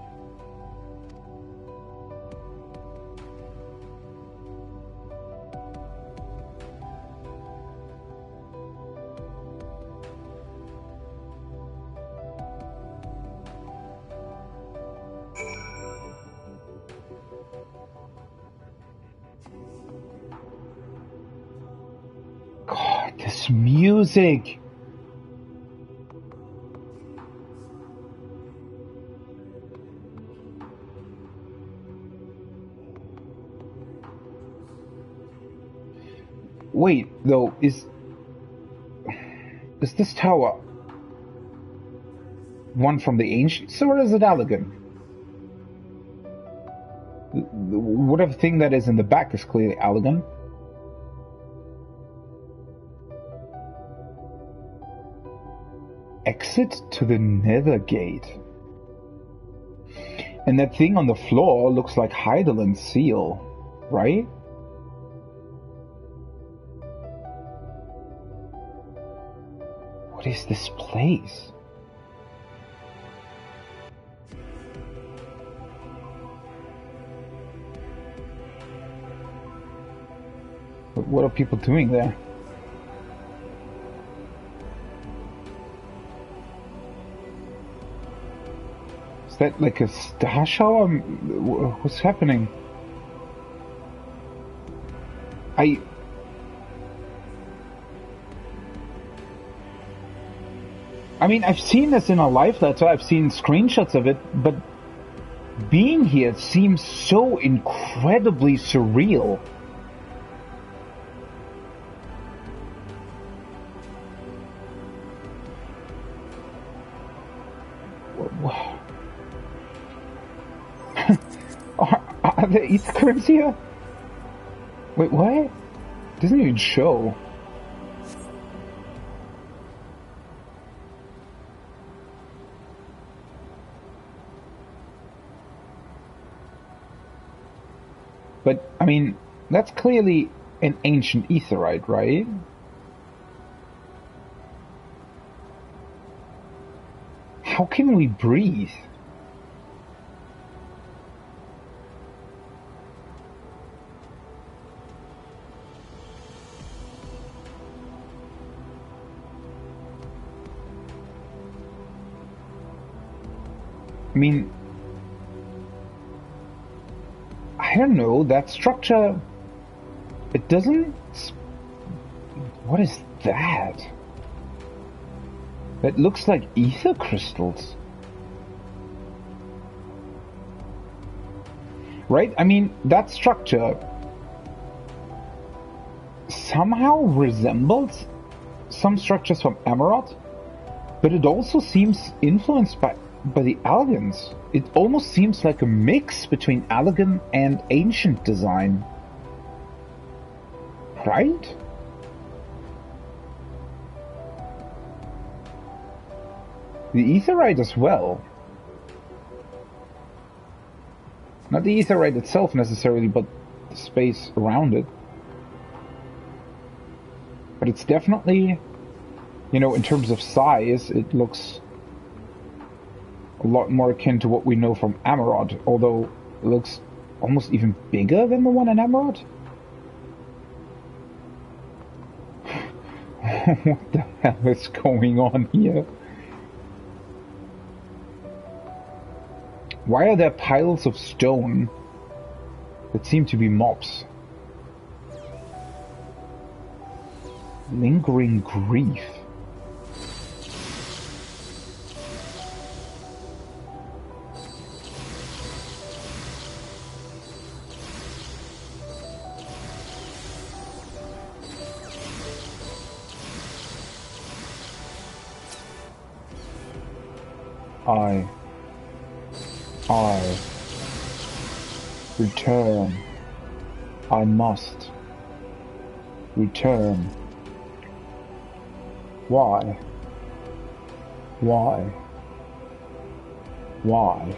God, this music! Wait, though, Is this tower one from the ancients, or is it Allegan? Whatever thing that is in the back is clearly Allegan. Exit to the Nether Gate. And that thing on the floor looks like Heidelin's seal, right? What is this place? What are people doing there? Is that like a star shower? What's happening? I mean, I've seen this in a live letter, I've seen screenshots of it, but being here seems so incredibly surreal. Are there ether currents here? Wait, what? It doesn't even show. But, I mean, that's clearly an ancient aetheryte, right? How can we breathe? I mean, I don't know, that structure, it doesn't... What is that? That looks like ether crystals. Right? I mean, that structure somehow resembles some structures from Emerald, but it also seems influenced by the Allagans. It almost seems like a mix between Allagan and ancient design. Right? The aetheryte as well. Not the aetheryte itself necessarily, but the space around it. But it's definitely, you know, in terms of size, it looks a lot more akin to what we know from Amarod, although it looks almost even bigger than the one in Amarod. What the hell is going on here? Why are there piles of stone that seem to be mobs? Lingering grief. I return. I must return. Why? Why? Why?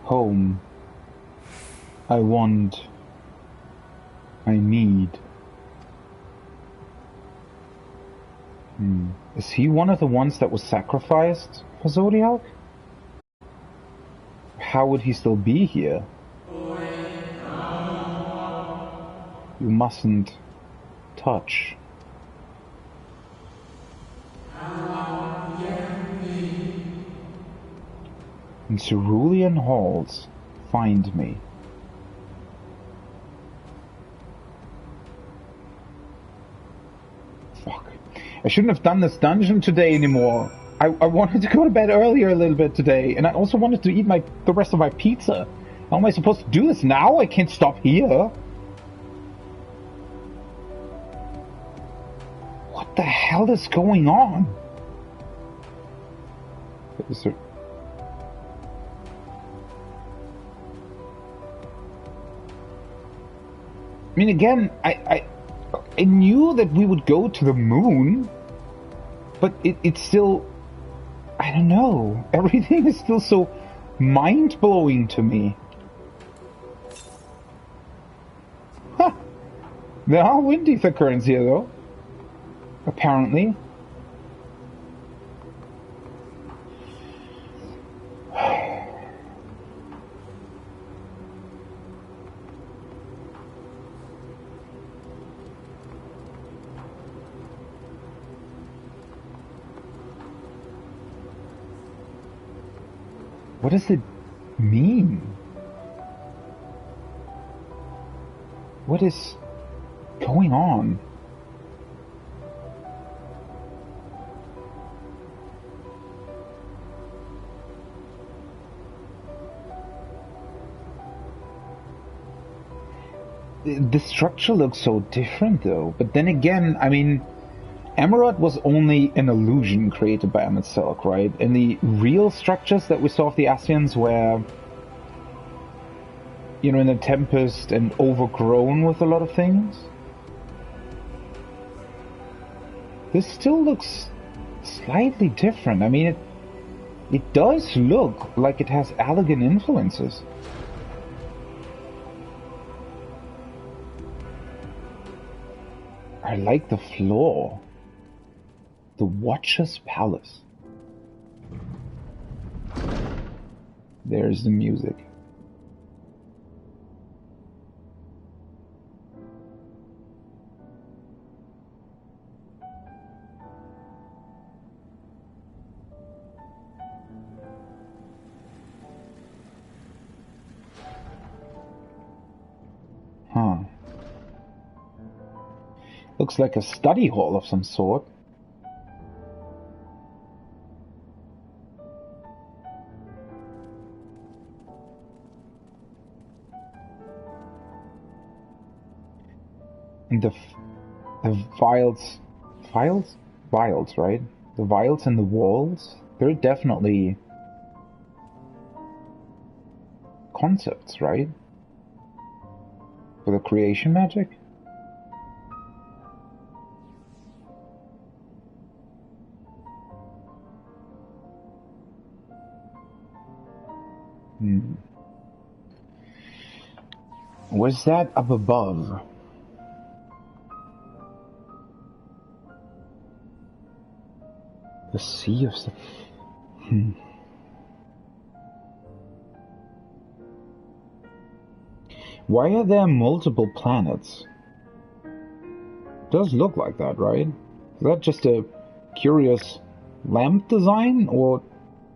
Home. I want. I need. Is he one of the ones that was sacrificed for Zodiac? how would he still be here? You mustn't touch. In cerulean halls, find me. Fuck. I shouldn't have done this dungeon today anymore. I wanted to go to bed earlier a little bit today, and I also wanted to eat the rest of my pizza. How am I supposed to do this now? I can't stop here. What the hell is going on? Is there... I mean, again, I knew that we would go to the moon, but it's still, I don't know, everything is still so mind-blowing to me. Huh. There are wind ether currents here, though. Apparently. What does it mean? What is going on? The structure looks so different though, but then again, I mean, Emerald was only an illusion created by Amitselk, right? And the real structures that we saw of the Ascians were, you know, in the Tempest and overgrown with a lot of things. This still looks slightly different. I mean, it does look like it has Allegan influences. I like the floor. The Watcher's Palace. There's the music. Huh. Looks like a study hall of some sort. And the vials, right? The vials in the walls, they're definitely concepts, right? For the creation magic? What's that up above? The Sea of... Why are there multiple planets? Does look like that, right? Is that just a curious lamp design, or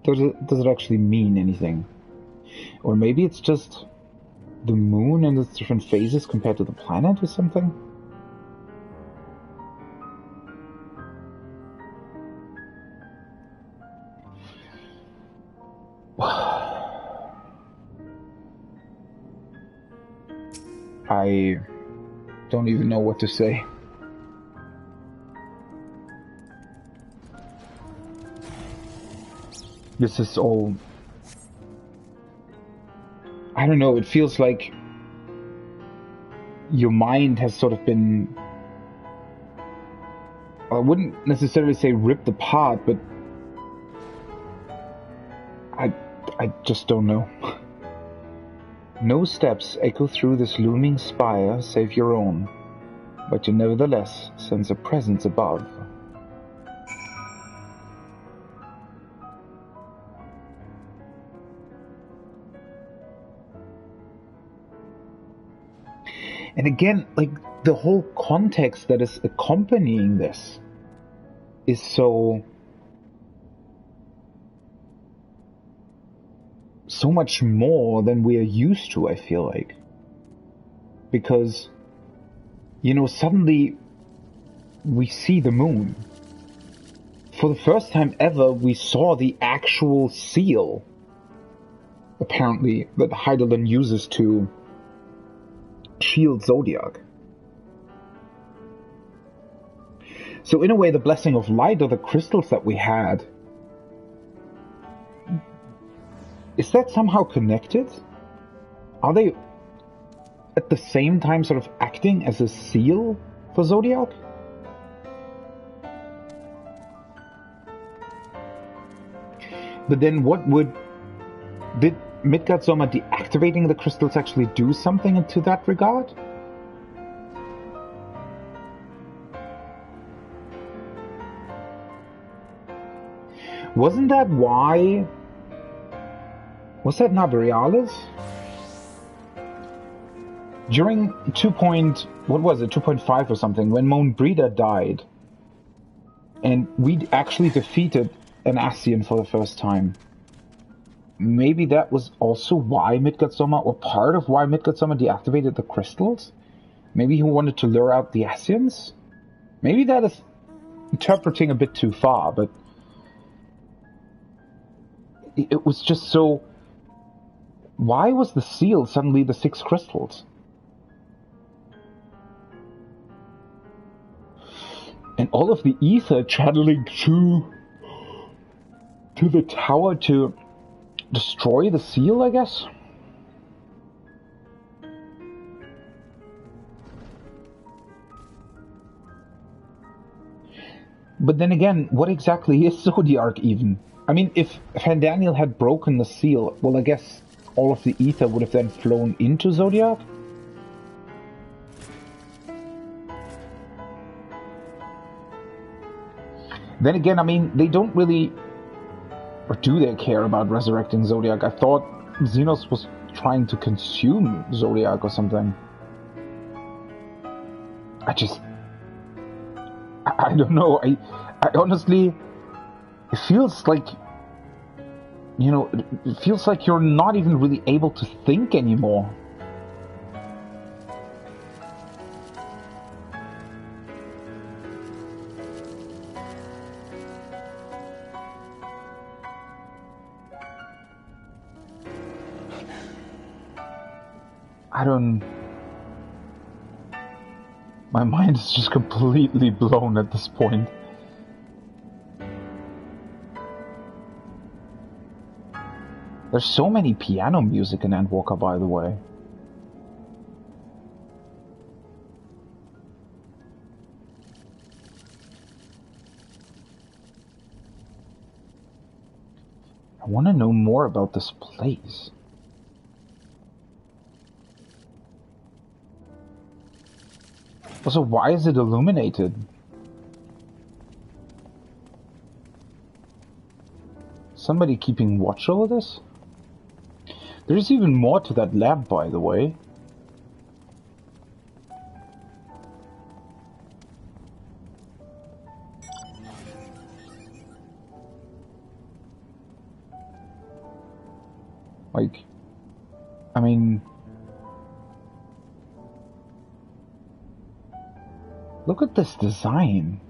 does it actually mean anything? Or maybe it's just the moon and its different phases compared to the planet or something? I don't even know what to say. This is all... I don't know, it feels like your mind has sort of been... I wouldn't necessarily say ripped apart, but I just don't know. No steps echo through this looming spire save your own, but you nevertheless sense a presence above. And again, like, the whole context that is accompanying this is so much more than we are used to, I feel like. Because, you know, suddenly we see the moon. For the first time ever, we saw the actual seal, apparently, that Heidelin uses to shield Zodiac. So in a way, the blessing of light, or the crystals that we had, is that somehow connected? Are they at the same time sort of acting as a seal for Zodiac? But then did Midgard Sommer deactivating the crystals actually do something into that regard? Wasn't that why? Was that Nabrialis? During 2.5 or something, when Moan Breeder died, and we actually defeated an Ascian for the first time. Maybe that was also why Midgard Sommer, or part of why Midgard Sommer deactivated the crystals? Maybe he wanted to lure out the Ascians? Maybe that is interpreting a bit too far, but it was just so... Why was the seal suddenly the 6 crystals? And all of the ether channeling to the tower to destroy the seal, I guess? But then again, what exactly is Zodiark even? I mean, if Van Daniel had broken the seal, well, I guess all of the ether would have then flown into Zodiark? Then again, I mean, they don't really... Or do they care about resurrecting Zodiac? I thought Xenos was trying to consume Zodiac or something. I don't know. I honestly... It feels like... You know, it feels like you're not even really able to think anymore. My mind is just completely blown at this point. There's so many piano music in Endwalker, by the way. I want to know more about this place. Also, why is it illuminated? Somebody keeping watch over this? There's even more to that lab, by the way. Like, I mean... Look at this design.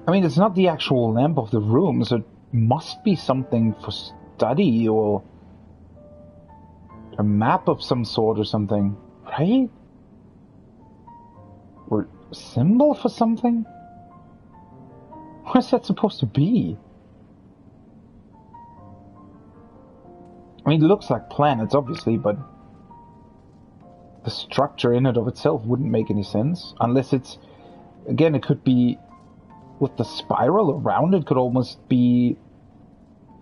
I mean, it's not the actual lamp of the room, so it must be something for study or a map of some sort or something, right? Or a symbol for something? What is that supposed to be? I mean, it looks like planets, obviously, but the structure in and of itself wouldn't make any sense. Unless it's... Again, it could be... With the spiral around it could almost be...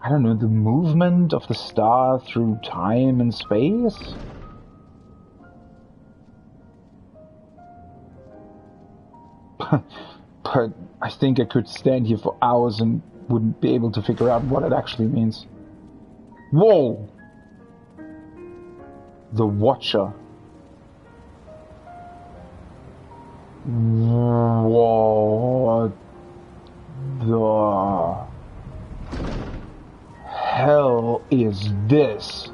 I don't know, the movement of the star through time and space? But I think I could stand here for hours and wouldn't be able to figure out what it actually means. Whoa! The Watcher. What the hell is this?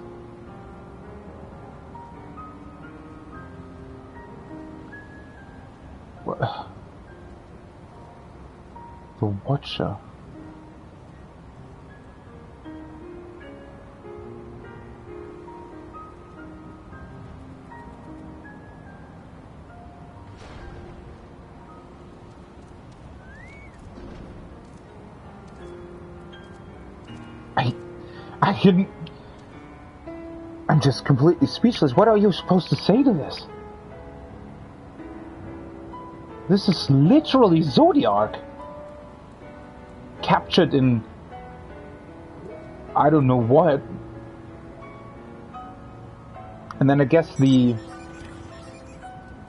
What? The Watcher. I'm just completely speechless. What are you supposed to say to this? This is literally Zodiac. Captured in... I don't know what. And then I guess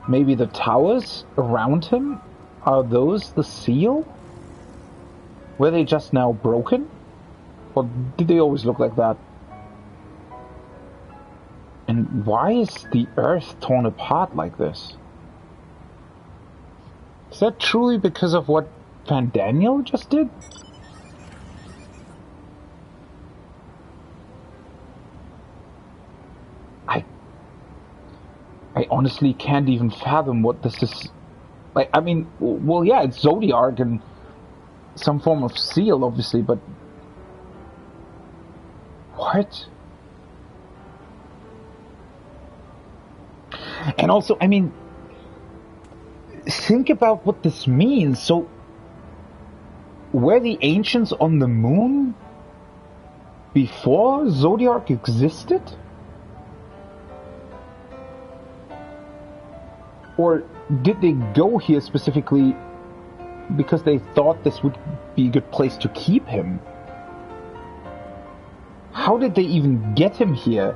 maybe the towers around him, are those the seal? Were they just now broken? Or did they always look like that? And why is the earth torn apart like this? Is that truly because of what Daniel just did? I honestly can't even fathom what this is. Like, I mean, well, yeah, it's Zodiac and some form of seal, obviously, but... What? And also, I mean, think about what this means. So, were the ancients on the moon before Zodiac existed? Or did they go here specifically because they thought this would be a good place to keep him? How did they even get him here?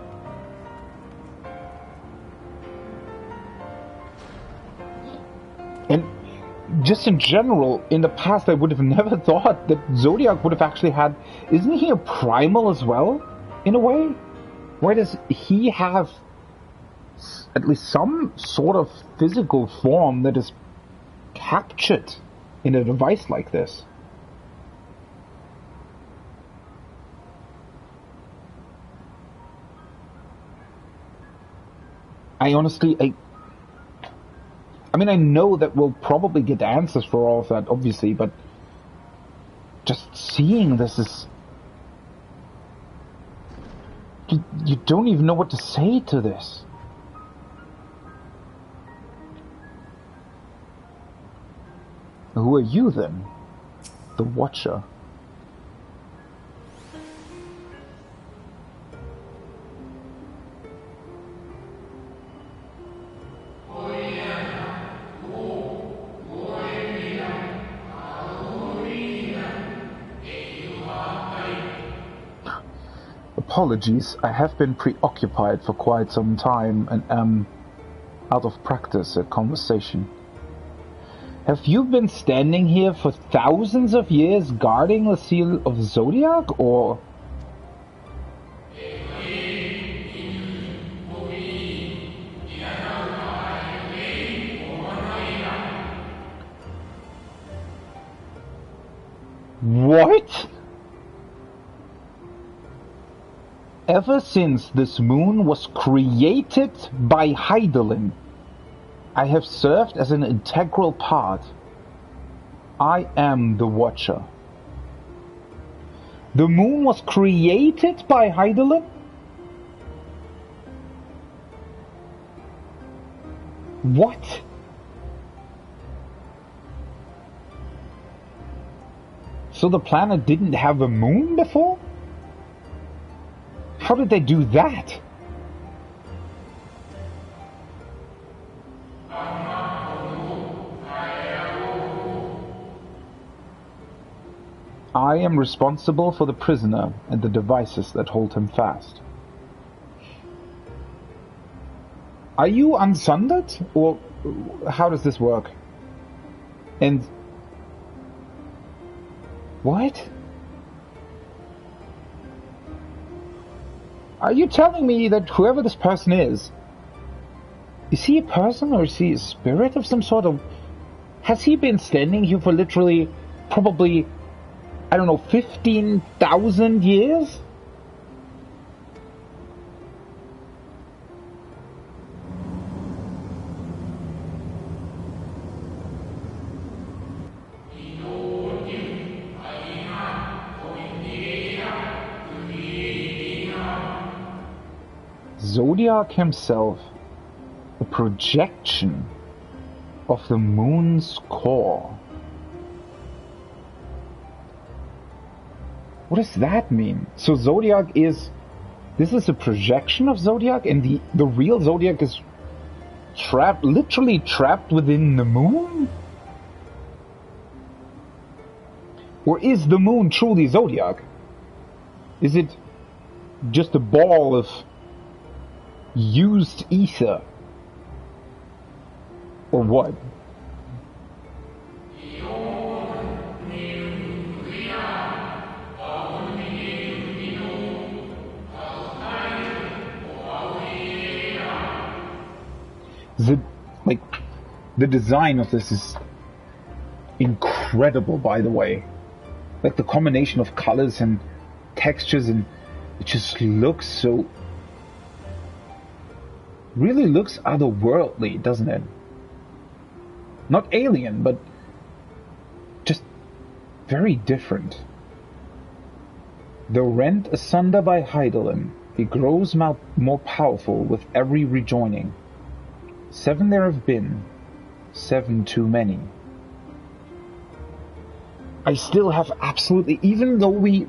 And just in general, in the past, I would have never thought that Zodiac would have actually had... Isn't he a primal as well, in a way? Where does he have at least some sort of physical form that is captured in a device like this? I honestly, I mean, I know that we'll probably get answers for all of that, obviously, but just seeing this is... You don't even know what to say to this. Who are you, then? The Watcher. Apologies, I have been preoccupied for quite some time and am out of practice at conversation. Have you been standing here for thousands of years guarding the seal of Zodiac, or... What? Ever since this moon was created by Hydaelyn, I have served as an integral part. I am the Watcher. The moon was created by Hydaelyn? What? So the planet didn't have a moon before? How did they do that? I am responsible for the prisoner and the devices that hold him fast. Are you unsundered? Or how does this work? And... What? Are you telling me that whoever this person is he a person or is he a spirit of some sort? Of Has he been standing here for literally, probably, I don't know, 15,000 years? Zodiac himself, a projection of the moon's core. What does that mean? So Zodiac is... This is a projection of Zodiac, and the real Zodiac is trapped, literally trapped within the moon? Or is the moon truly Zodiac? Is it just a ball of used ether? Or what? The design of this is incredible, by the way. Like the combination of colors and textures, and it just looks so... really looks otherworldly, doesn't it? Not alien, but just very different. Though rent asunder by Heidelin, he grows more powerful with every rejoining. 7 there have been, 7 too many. I still have absolutely, even though we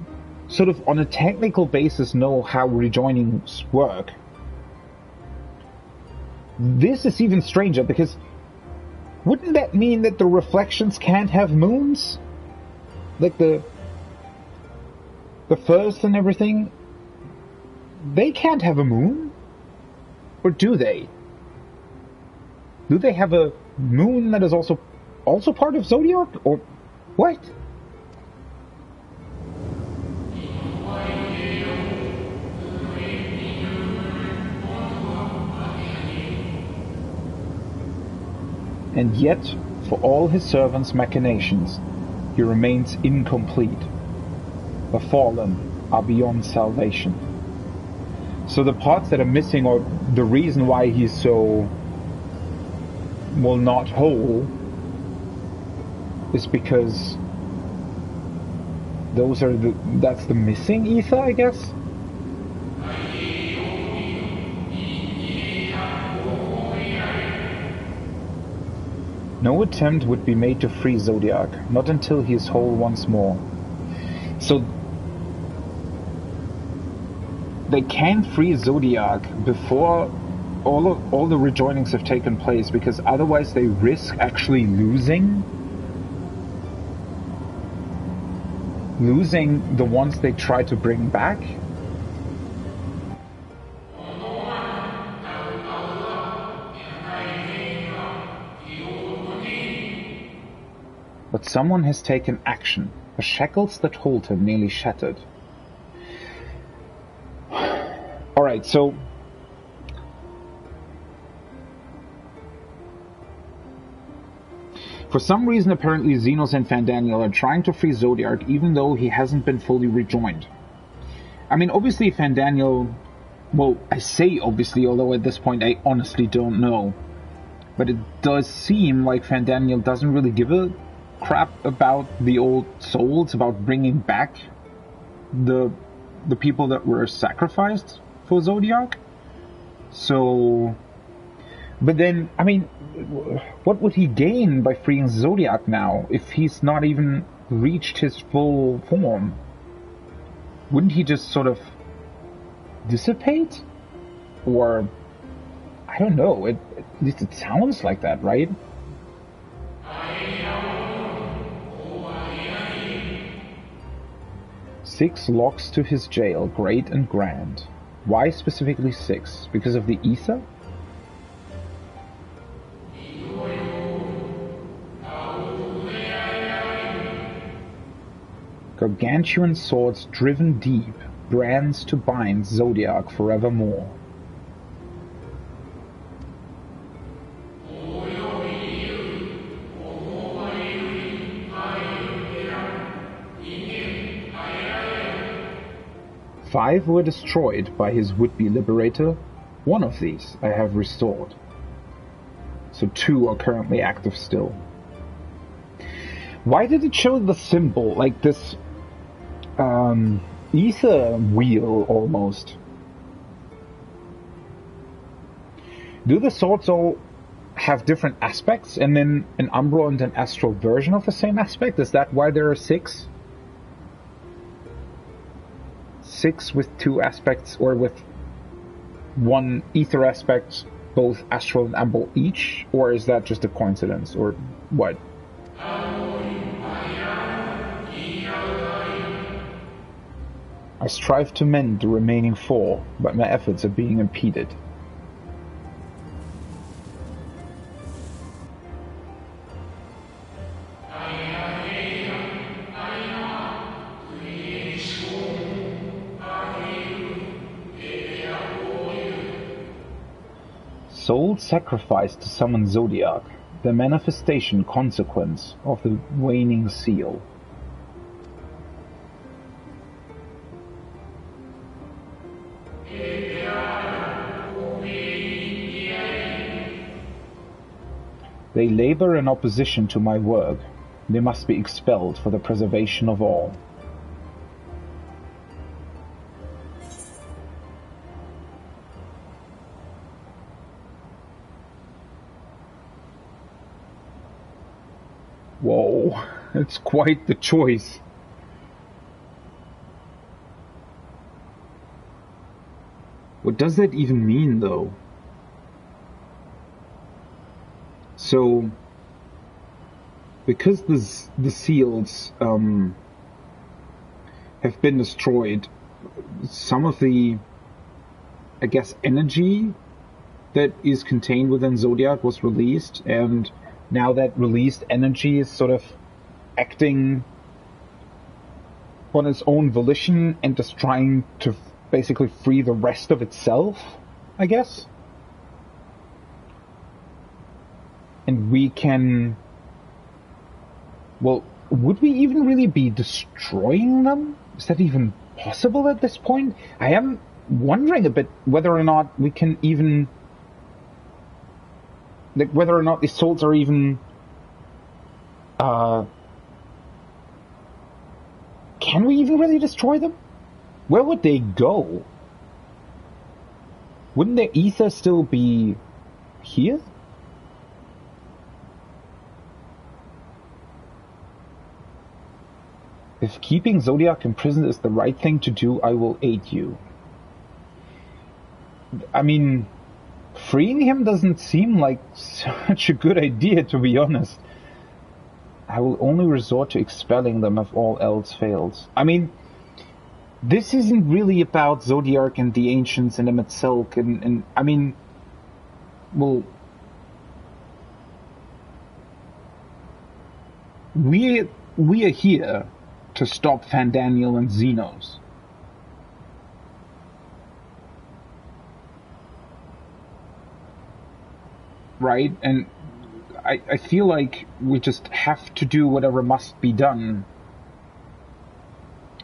sort of on a technical basis know how rejoinings work, this is even stranger, because wouldn't that mean that the reflections can't have moons? Like the first and everything? They can't have a moon? Or do they? Do they have a moon that is also part of Zodiac? Or what? And yet, for all his servants' machinations, he remains incomplete. The fallen are beyond salvation. So the parts that are missing, or the reason why he's so, well, not whole, is because that's the missing ether, I guess? No attempt would be made to free Zodiac, not until he is whole once more. So they can't free Zodiac before all the rejoinings have taken place, because otherwise they risk actually losing the ones they try to bring back. But someone has taken action. The shackles that hold him nearly shattered. Alright, so... For some reason, apparently, Xenos and Fandaniel are trying to free Zodiac, even though he hasn't been fully rejoined. I mean, obviously, Fandaniel... Well, I say obviously, although at this point I honestly don't know. But it does seem like Fandaniel doesn't really give a crap about the old souls, about bringing back the people that were sacrificed for Zodiac. So, but then, I mean, what would he gain by freeing Zodiac now if he's not even reached his full form? Wouldn't he just sort of dissipate? Or, I don't know, at least it sounds like that, right? Six locks to his jail, great and grand. Why specifically 6? Because of the ether? Gargantuan swords driven deep, brands to bind Zodiac forevermore. 5 were destroyed by his would-be liberator. 1 of these I have restored. So 2 are currently active still. Why did it show the symbol, like this ether wheel almost? Do the swords all have different aspects, and then an umbral and an astral version of the same aspect? Is that why there are 6? 6 with 2 aspects, or with 1 ether aspect, both astral and umbral each? Or is that just a coincidence, or what? I strive to mend the remaining 4, but my efforts are being impeded. Soul sacrificed to summon Zodiac, the manifestation consequence of the waning seal. They labor in opposition to my work. They must be expelled for the preservation of all. Whoa, it's quite the choice. What does that even mean, though? So, because the seals have been destroyed, some of the, I guess, energy that is contained within Zodiac was released, and now that released energy is sort of acting on its own volition and just trying to basically free the rest of itself, I guess. And we can... Well, would we even really be destroying them? Is that even possible at this point? I am wondering a bit whether or not we can even... Like, whether or not these souls are even... Can we even really destroy them? Where would they go? Wouldn't their ether still be here? If keeping Zodiac imprisoned is the right thing to do, I will aid you. I mean, freeing him doesn't seem like such a good idea, to be honest. I will only resort to expelling them if all else fails. I mean, this isn't really about Zodiac and the Ancients and Emmett Silk, and I mean, well, we are here to stop Fandaniel and Xenos. Right? And I feel like we just have to do whatever must be done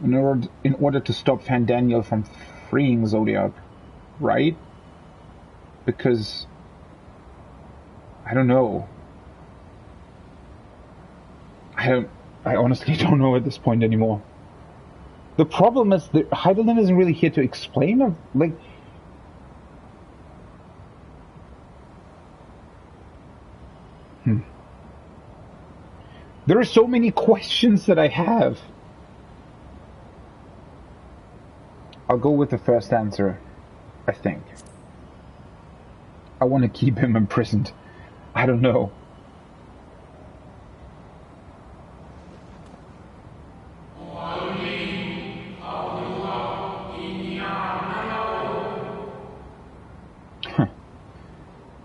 in order to stop Fandaniel from freeing Zodiac, right? Because I don't know. I honestly don't know at this point anymore. The problem is that Heidelin isn't really here to explain, or like. There are so many questions that I have. I'll go with the first answer, I think. I want to keep him imprisoned. I don't know.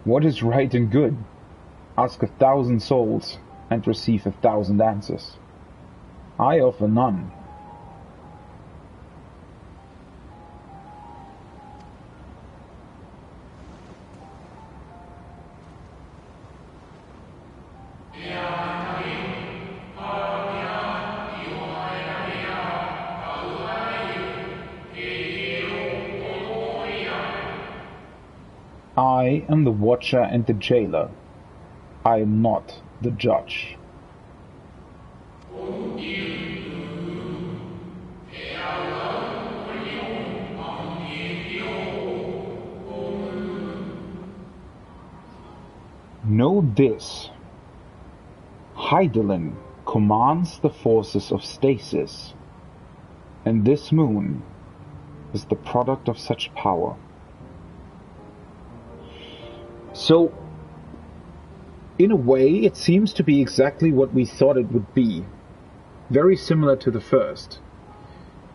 What is right and good? Ask 1,000 souls and receive 1,000 answers. I offer none. I am the watcher and the jailer. I am not the judge. Know this. Hydaelyn commands the forces of stasis, and this moon is the product of such power. So, in a way, it seems to be exactly what we thought it would be. Very similar to the first.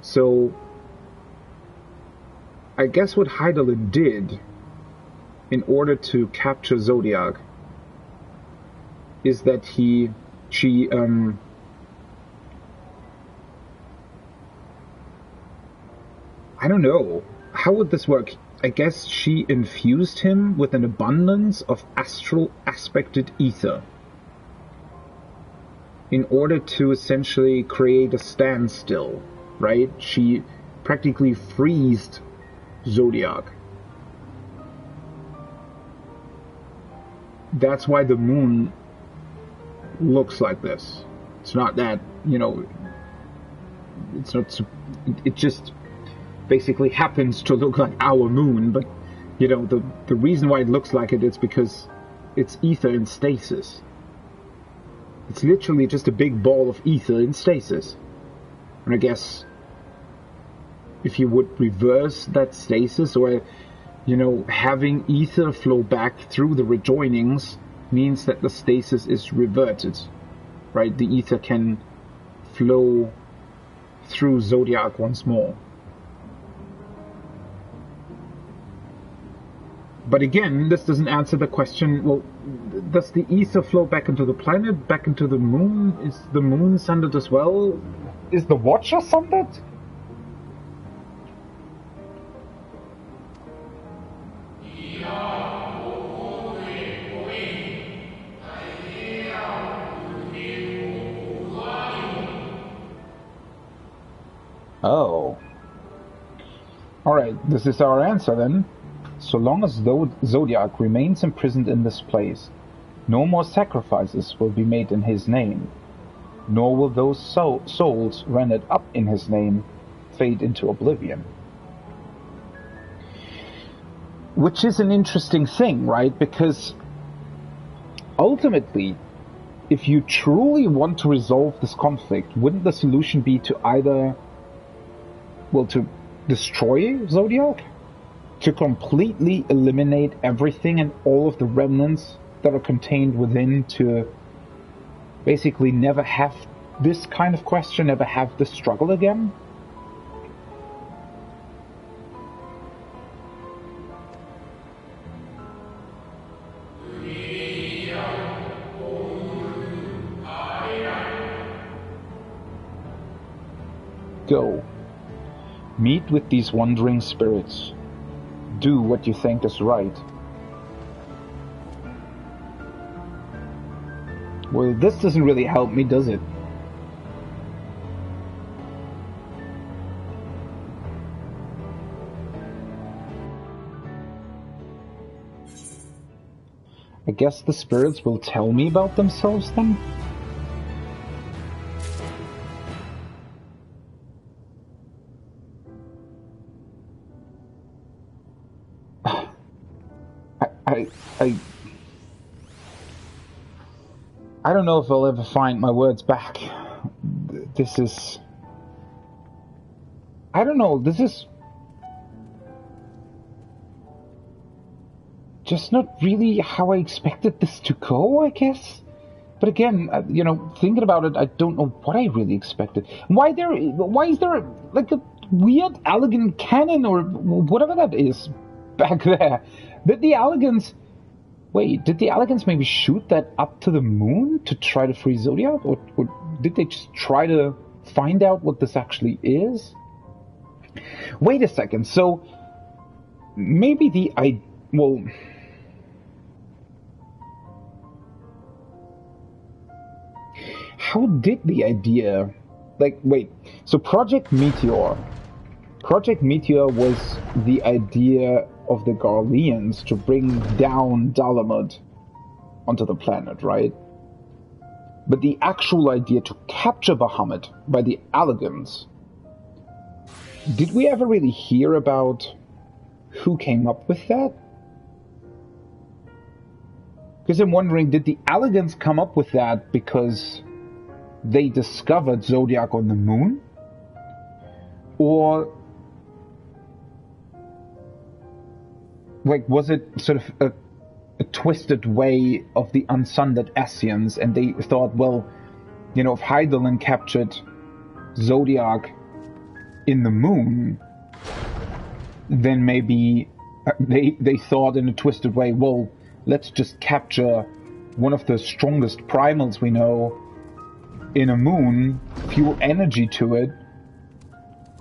So, I guess what Hydaelyn did in order to capture Zodiac is that she I don't know. How would this work? I guess she infused him with an abundance of astral aspected ether in order to essentially create a standstill, right? She practically freezed Zodiac. That's why the moon looks like this. It's not that, it's not, it just basically happens to look like our moon, but, the reason why it looks like it is because it's ether in stasis. It's literally just a big ball of ether in stasis. And I guess if you would reverse that stasis, or, having ether flow back through the rejoinings means that the stasis is reverted, right? The ether can flow through Zodiac once more. But again, this doesn't answer the question, well, does the ether flow back into the planet, back into the moon? Is the moon sundered as well? Is the Watcher sundered? Oh. Alright, this is our answer then. So long as Zodiac remains imprisoned in this place, no more sacrifices will be made in his name, nor will those souls rendered up in his name fade into oblivion. Which is an interesting thing, right? Because ultimately, if you truly want to resolve this conflict, wouldn't the solution be to either, to destroy Zodiac? To completely eliminate everything and all of the remnants that are contained within, to basically never have this kind of question, never have this struggle again? Go. Meet with these wandering spirits. Do what you think is right. Well, this doesn't really help me, does it? I guess the spirits will tell me about themselves then? I don't know if I'll ever find my words back. This is... I don't know, this is... just not really how I expected this to go, I guess? But again, thinking about it, I don't know what I really expected. Why is there, like, a weird elegant cannon, or whatever that is, back there? Did the Elegants maybe shoot that up to the moon to try to free Zodiac? Or did they just try to find out what this actually is? Wait a second, so maybe how did the idea... so Project Meteor was the idea of the Garleans to bring down Dalamud onto the planet, right? But the actual idea to capture Bahamut by the Allegans, did we ever really hear about who came up with that? Because I'm wondering, did the Allegans come up with that because they discovered Zodiac on the moon? Or, like, was it sort of a twisted way of the unsundered Ascians, and they thought, well, you know, if Hydaelyn captured Zodiac in the moon, then maybe they thought in a twisted way, well, let's just capture one of the strongest primals we know in a moon, fuel energy to it,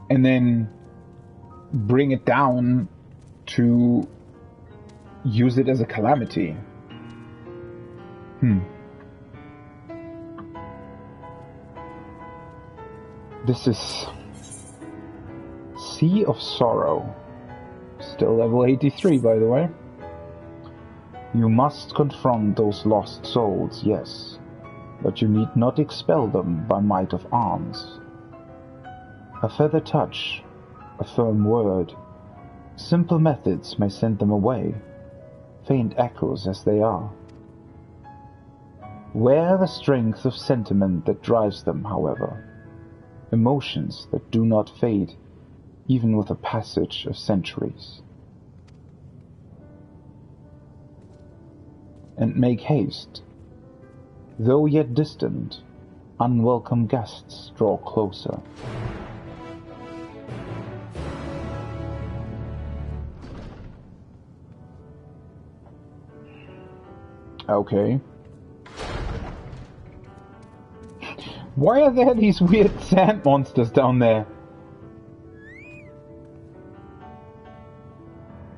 and then bring it down to use it as a calamity. This is Sea of Sorrow. Still level 83, by the way. You must confront those lost souls, yes, but you need not expel them by might of arms. A feather touch, a firm word, simple methods may send them away, faint echoes as they are. Wear the strength of sentiment that drives them, however, emotions that do not fade, even with the passage of centuries. And make haste. Though yet distant, unwelcome guests draw closer. Okay. Why are there these weird sand monsters down there?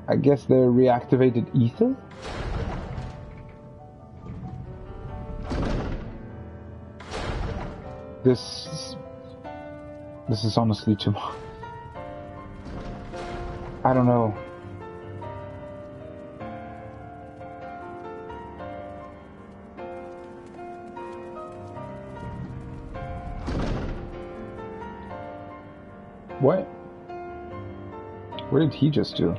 I guess they're reactivated ether? This is honestly too much. I don't know. What? What did he just do?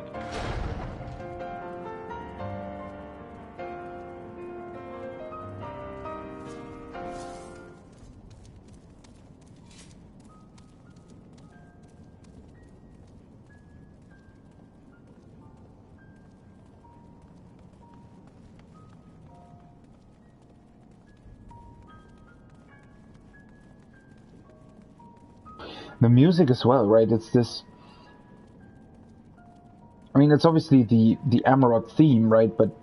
The music as well, right? It's this... I mean, it's obviously the Amarok theme, right? But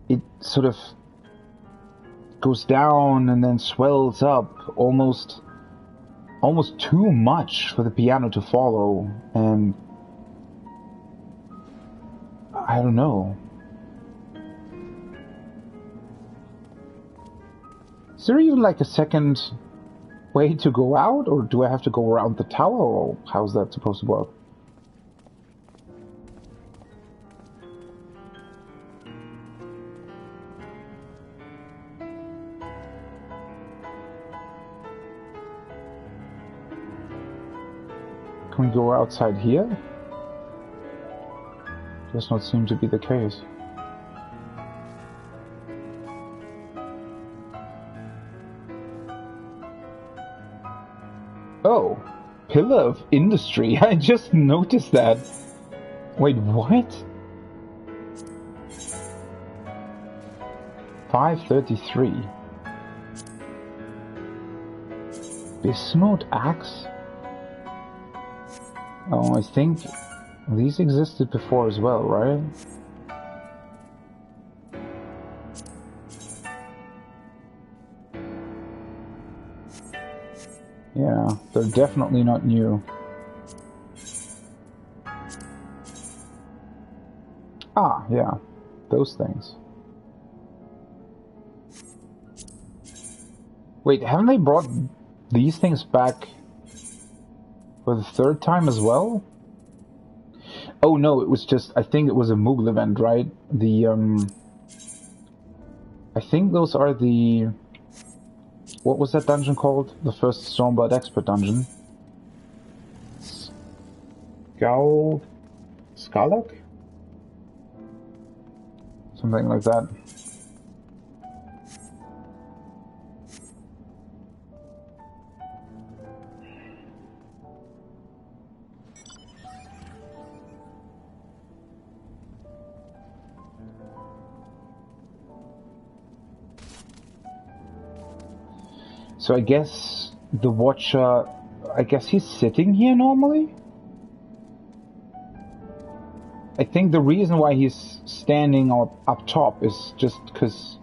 it sort of goes down and then swells up almost too much for the piano to follow. And I don't know. Is there even like a second way to go out, or do I have to go around the tower, or how's that supposed to work? Can we go outside here? Does not seem to be the case. Oh, Pillar of Industry. I just noticed that. Wait, what? 533. Bismuth Axe? Oh, I think these existed before as well, right? Yeah, they're definitely not new. Ah, yeah, those things. Wait, haven't they brought these things back for the third time as well? Oh no, it was just, I think it was a Moogle event, right? I think those are the... What was that dungeon called? The first Stormblood Expert dungeon. Skalak? Something like that. So I guess the Watcher, I guess he's sitting here normally? I think the reason why he's standing up top is just because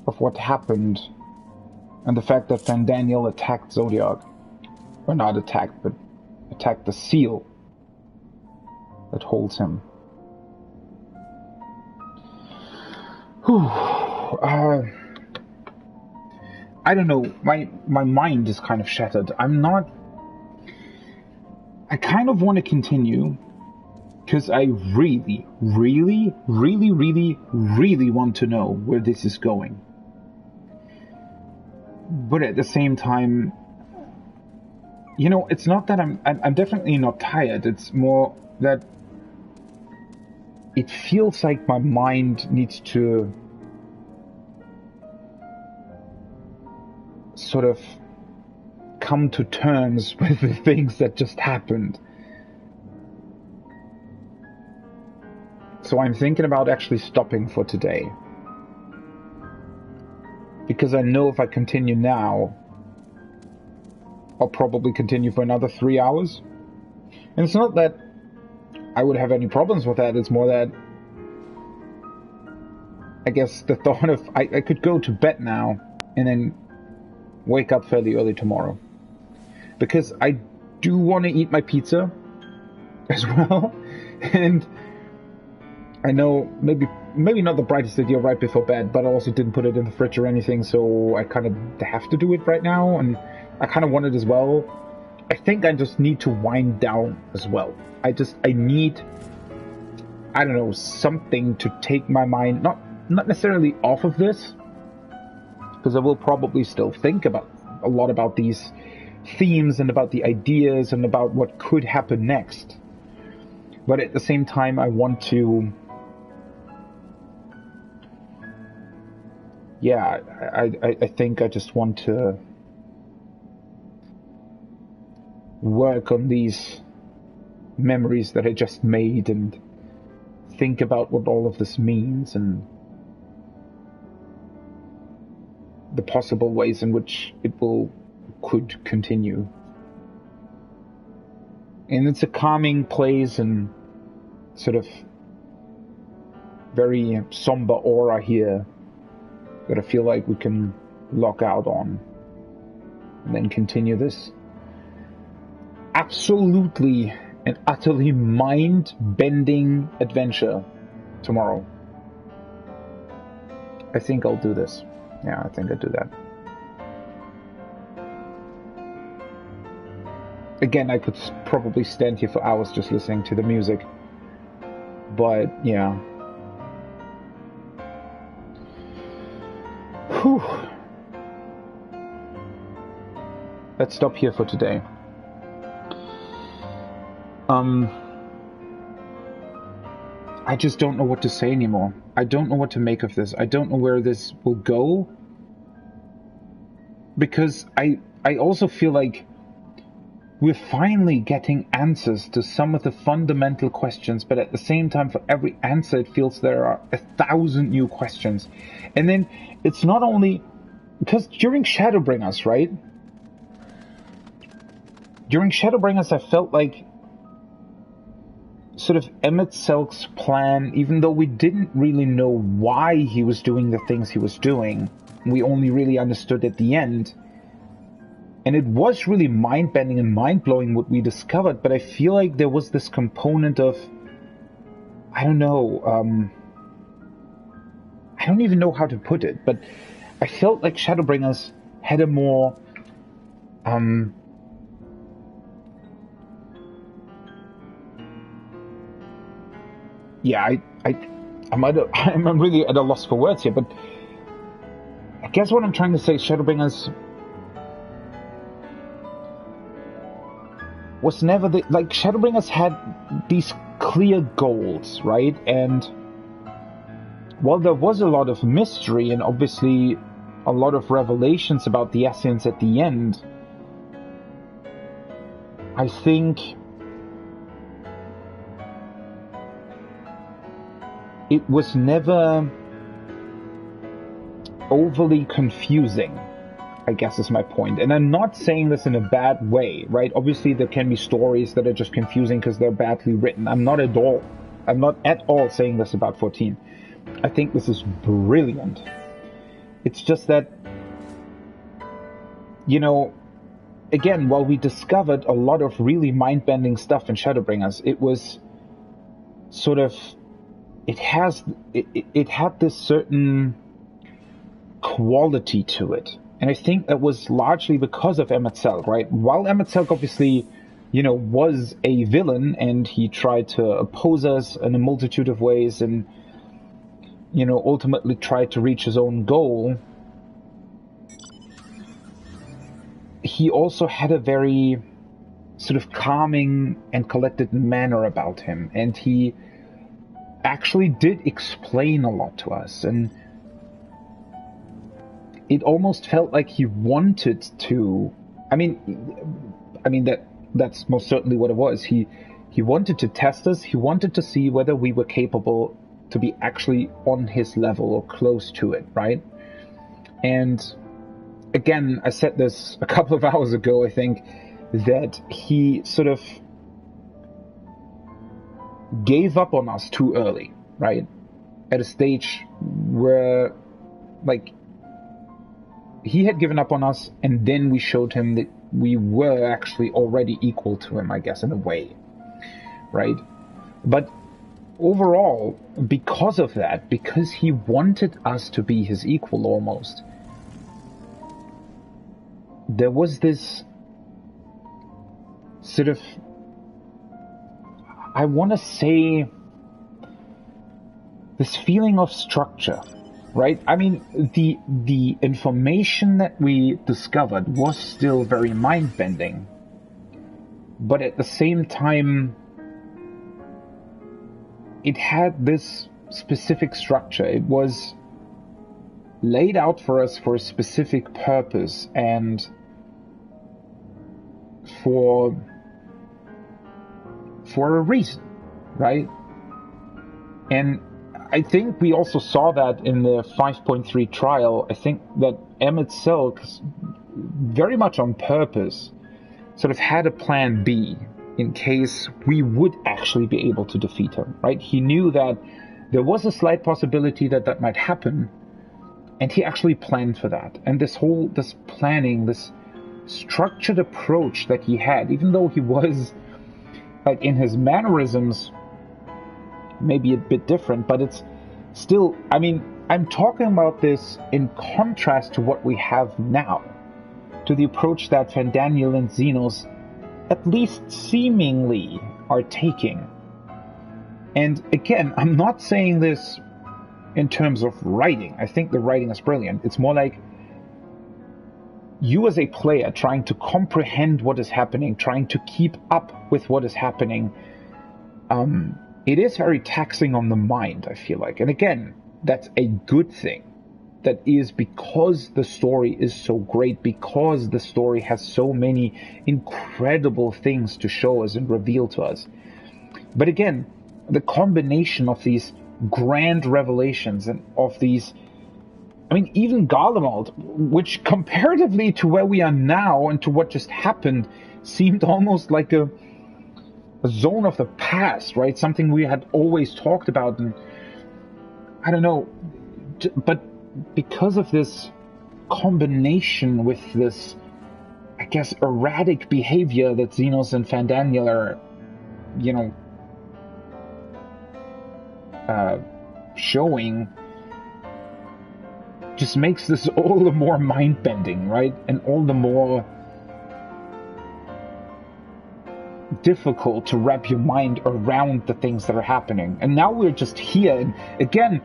of what happened and the fact that Van Daniel attacked Zodiac. Or not attacked, but attacked the seal that holds him. Whew. I don't know, my mind is kind of shattered. I kind of want to continue, because I really, really, really, really, really want to know where this is going. But at the same time, you know, it's not that I'm definitely not tired, it's more that it feels like my mind needs to sort of come to terms with the things that just happened. So I'm thinking about actually stopping for today. Because I know if I continue now, I'll probably continue for another 3 hours. And it's not that I would have any problems with that, it's more that I guess the thought of I could go to bed now and then wake up fairly early tomorrow. Because I do want to eat my pizza as well. And I know maybe not the brightest idea right before bed, but I also didn't put it in the fridge or anything, so I kind of have to do it right now, and I kind of want it as well. I think I just need to wind down as well. I need, I don't know, something to take my mind, not necessarily off of this, because I will probably still think about a lot about these themes and about the ideas and about what could happen next. But at the same time, I want to... Yeah, I think I just want to work on these memories that I just made and think about what all of this means and the possible ways in which it could continue. And it's a calming place and sort of very somber aura here that I feel like we can lock out on and then continue this absolutely and utterly mind-bending adventure tomorrow. I think I'll do this. Yeah, I think I'll do that. Again, I could probably stand here for hours just listening to the music. But, yeah. Whew. Let's stop here for today. I just don't know what to say anymore. I don't know what to make of this. I don't know where this will go. Because I also feel like we're finally getting answers to some of the fundamental questions, but at the same time, for every answer, it feels there are 1,000 new questions. And then it's not only... Because during Shadowbringers, right? During Shadowbringers, I felt like sort of Emmett Selk's plan, even though we didn't really know why he was doing the things he was doing, we only really understood at the end. And it was really mind-bending and mind-blowing what we discovered, but I feel like there was this component of, I don't know, I don't even know how to put it, but I felt like Shadowbringers had a more, yeah, I'm really at a loss for words here, but I guess what I'm trying to say is Shadowbringers was never Shadowbringers had these clear goals, right? And while there was a lot of mystery and obviously a lot of revelations about the Essenes at the end, I think it was never overly confusing, I guess is my point. And I'm not saying this in a bad way, right? Obviously there can be stories that are just confusing because they're badly written. I'm not at all saying this about 14. I think this is brilliant. It's just that, you know, again, while we discovered a lot of really mind-bending stuff in Shadowbringers, it was sort of, it had this certain quality to it. And I think that was largely because of Emet-Selch, right? While Emet-Selch obviously, you know, was a villain and he tried to oppose us in a multitude of ways and, you know, ultimately tried to reach his own goal, he also had a very sort of calming and collected manner about him. And he actually did explain a lot to us. And it almost felt like he wanted to, I mean that's most certainly what it was. He wanted to test us. He wanted to see whether we were capable to be actually on his level or close to it, right? And again, I said this a couple of hours ago, I think, that he sort of gave up on us too early, right? At a stage where, like, he had given up on us, and then we showed him that we were actually already equal to him, I guess, in a way, right? But overall, because of that, because he wanted us to be his equal almost, there was this sort of, I want to say, this feeling of structure, right? I mean, the information that we discovered was still very mind-bending, but at the same time, it had this specific structure. It was laid out for us for a specific purpose and for a reason, right? And I think we also saw that in the 5.3 trial. I think that Emet-Selch, very much on purpose, sort of had a plan B in case we would actually be able to defeat him, right? He knew that there was a slight possibility that that might happen, and he actually planned for that. And this planning, this structured approach that he had, even though he was, like, in his mannerisms, maybe a bit different, but it's still, I mean, I'm talking about this in contrast to what we have now, to the approach that Fandaniel and Xenos at least seemingly are taking. And again, I'm not saying this in terms of writing. I think the writing is brilliant. It's more like you as a player trying to comprehend what is happening, trying to keep up with what is happening. It is very taxing on the mind, I feel like. And again, that's a good thing. That is because the story is so great, because the story has so many incredible things to show us and reveal to us. But again, the combination of these grand revelations and of these, I mean, even Garlemald, which comparatively to where we are now and to what just happened, seemed almost like a zone of the past, right? Something we had always talked about, and I don't know, but because of this combination with this, I guess, erratic behavior that Xenos and Fandaniel are, you know, showing, just makes this all the more mind-bending, right? And all the more difficult to wrap your mind around the things that are happening. And now we're just here, and again,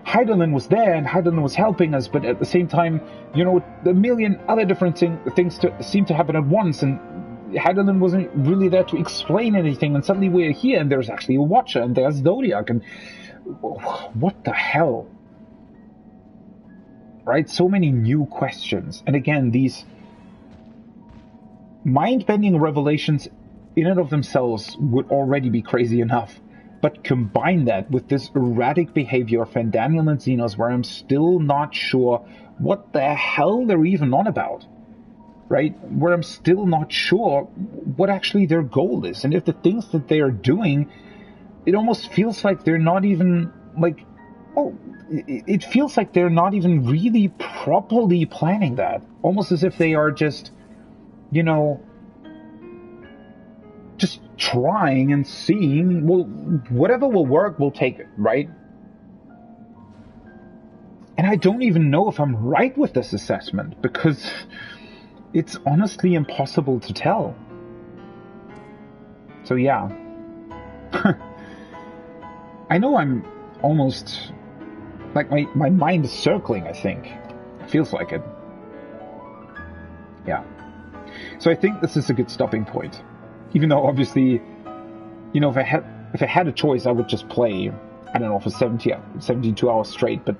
Heidelin was there, and Heidelin was helping us, but at the same time, you know, a million other different things seem to happen at once, and Heidelin wasn't really there to explain anything, and suddenly we're here, and there's actually a Watcher, and there's Zodiac, and what the hell? Right? So many new questions. And again, these mind-bending revelations in and of themselves would already be crazy enough. But combine that with this erratic behavior of Fandaniel and Xenos, where I'm still not sure what the hell they're even on about. Right? Where I'm still not sure what actually their goal is. And if the things that they are doing, it almost feels like they're not even, like, oh, it feels like they're not even really properly planning that. Almost as if they are just, you know, just trying and seeing, well, whatever will work, we'll take it, right? And I don't even know if I'm right with this assessment, because it's honestly impossible to tell. So yeah. I know I'm almost, like, my mind is circling, I think. It feels like it. Yeah. So I think this is a good stopping point. Even though, obviously, you know, if I had a choice, I would just play, I don't know, for 72 hours straight. But,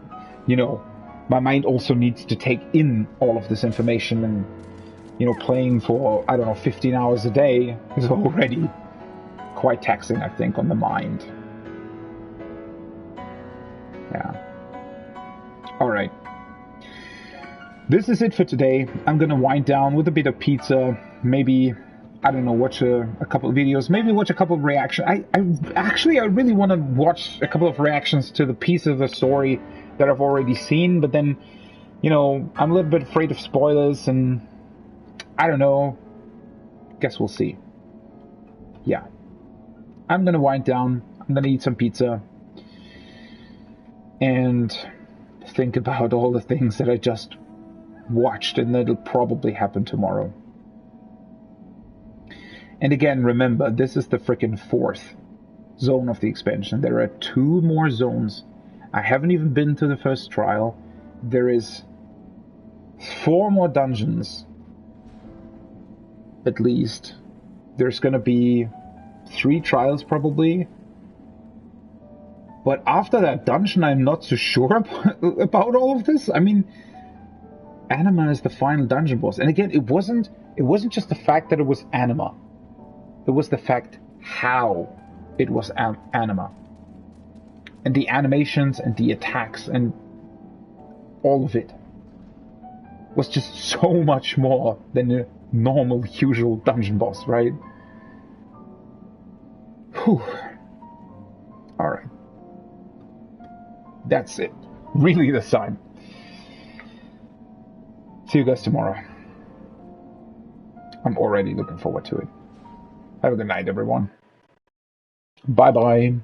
you know, my mind also needs to take in all of this information. And, you know, playing for, I don't know, 15 hours a day is already quite taxing, I think, on the mind. Yeah. Alright. This is it for today. I'm gonna wind down with a bit of pizza. Maybe, I don't know, watch a couple of videos. Maybe watch a couple of reactions. I really want to watch a couple of reactions to the piece of the story that I've already seen. But then, you know, I'm a little bit afraid of spoilers, and I don't know. Guess we'll see. Yeah. I'm gonna wind down. I'm gonna eat some pizza. And think about all the things that I just watched and that'll probably happen tomorrow. And again, remember, this is the frickin' 4th zone of the expansion. There are 2 more zones. I haven't even been to the first trial. There is 4 more dungeons, at least. There's gonna be 3 trials probably. But after that dungeon, I'm not so sure about all of this. I mean, Anima is the final dungeon boss. And again, it wasn't just the fact that it was Anima. It was the fact how it was Anima. And the animations and the attacks and all of it was just so much more than a normal, usual dungeon boss, right? Whew. Alright. That's it. Really this time. See you guys tomorrow. I'm already looking forward to it. Have a good night, everyone. Bye-bye.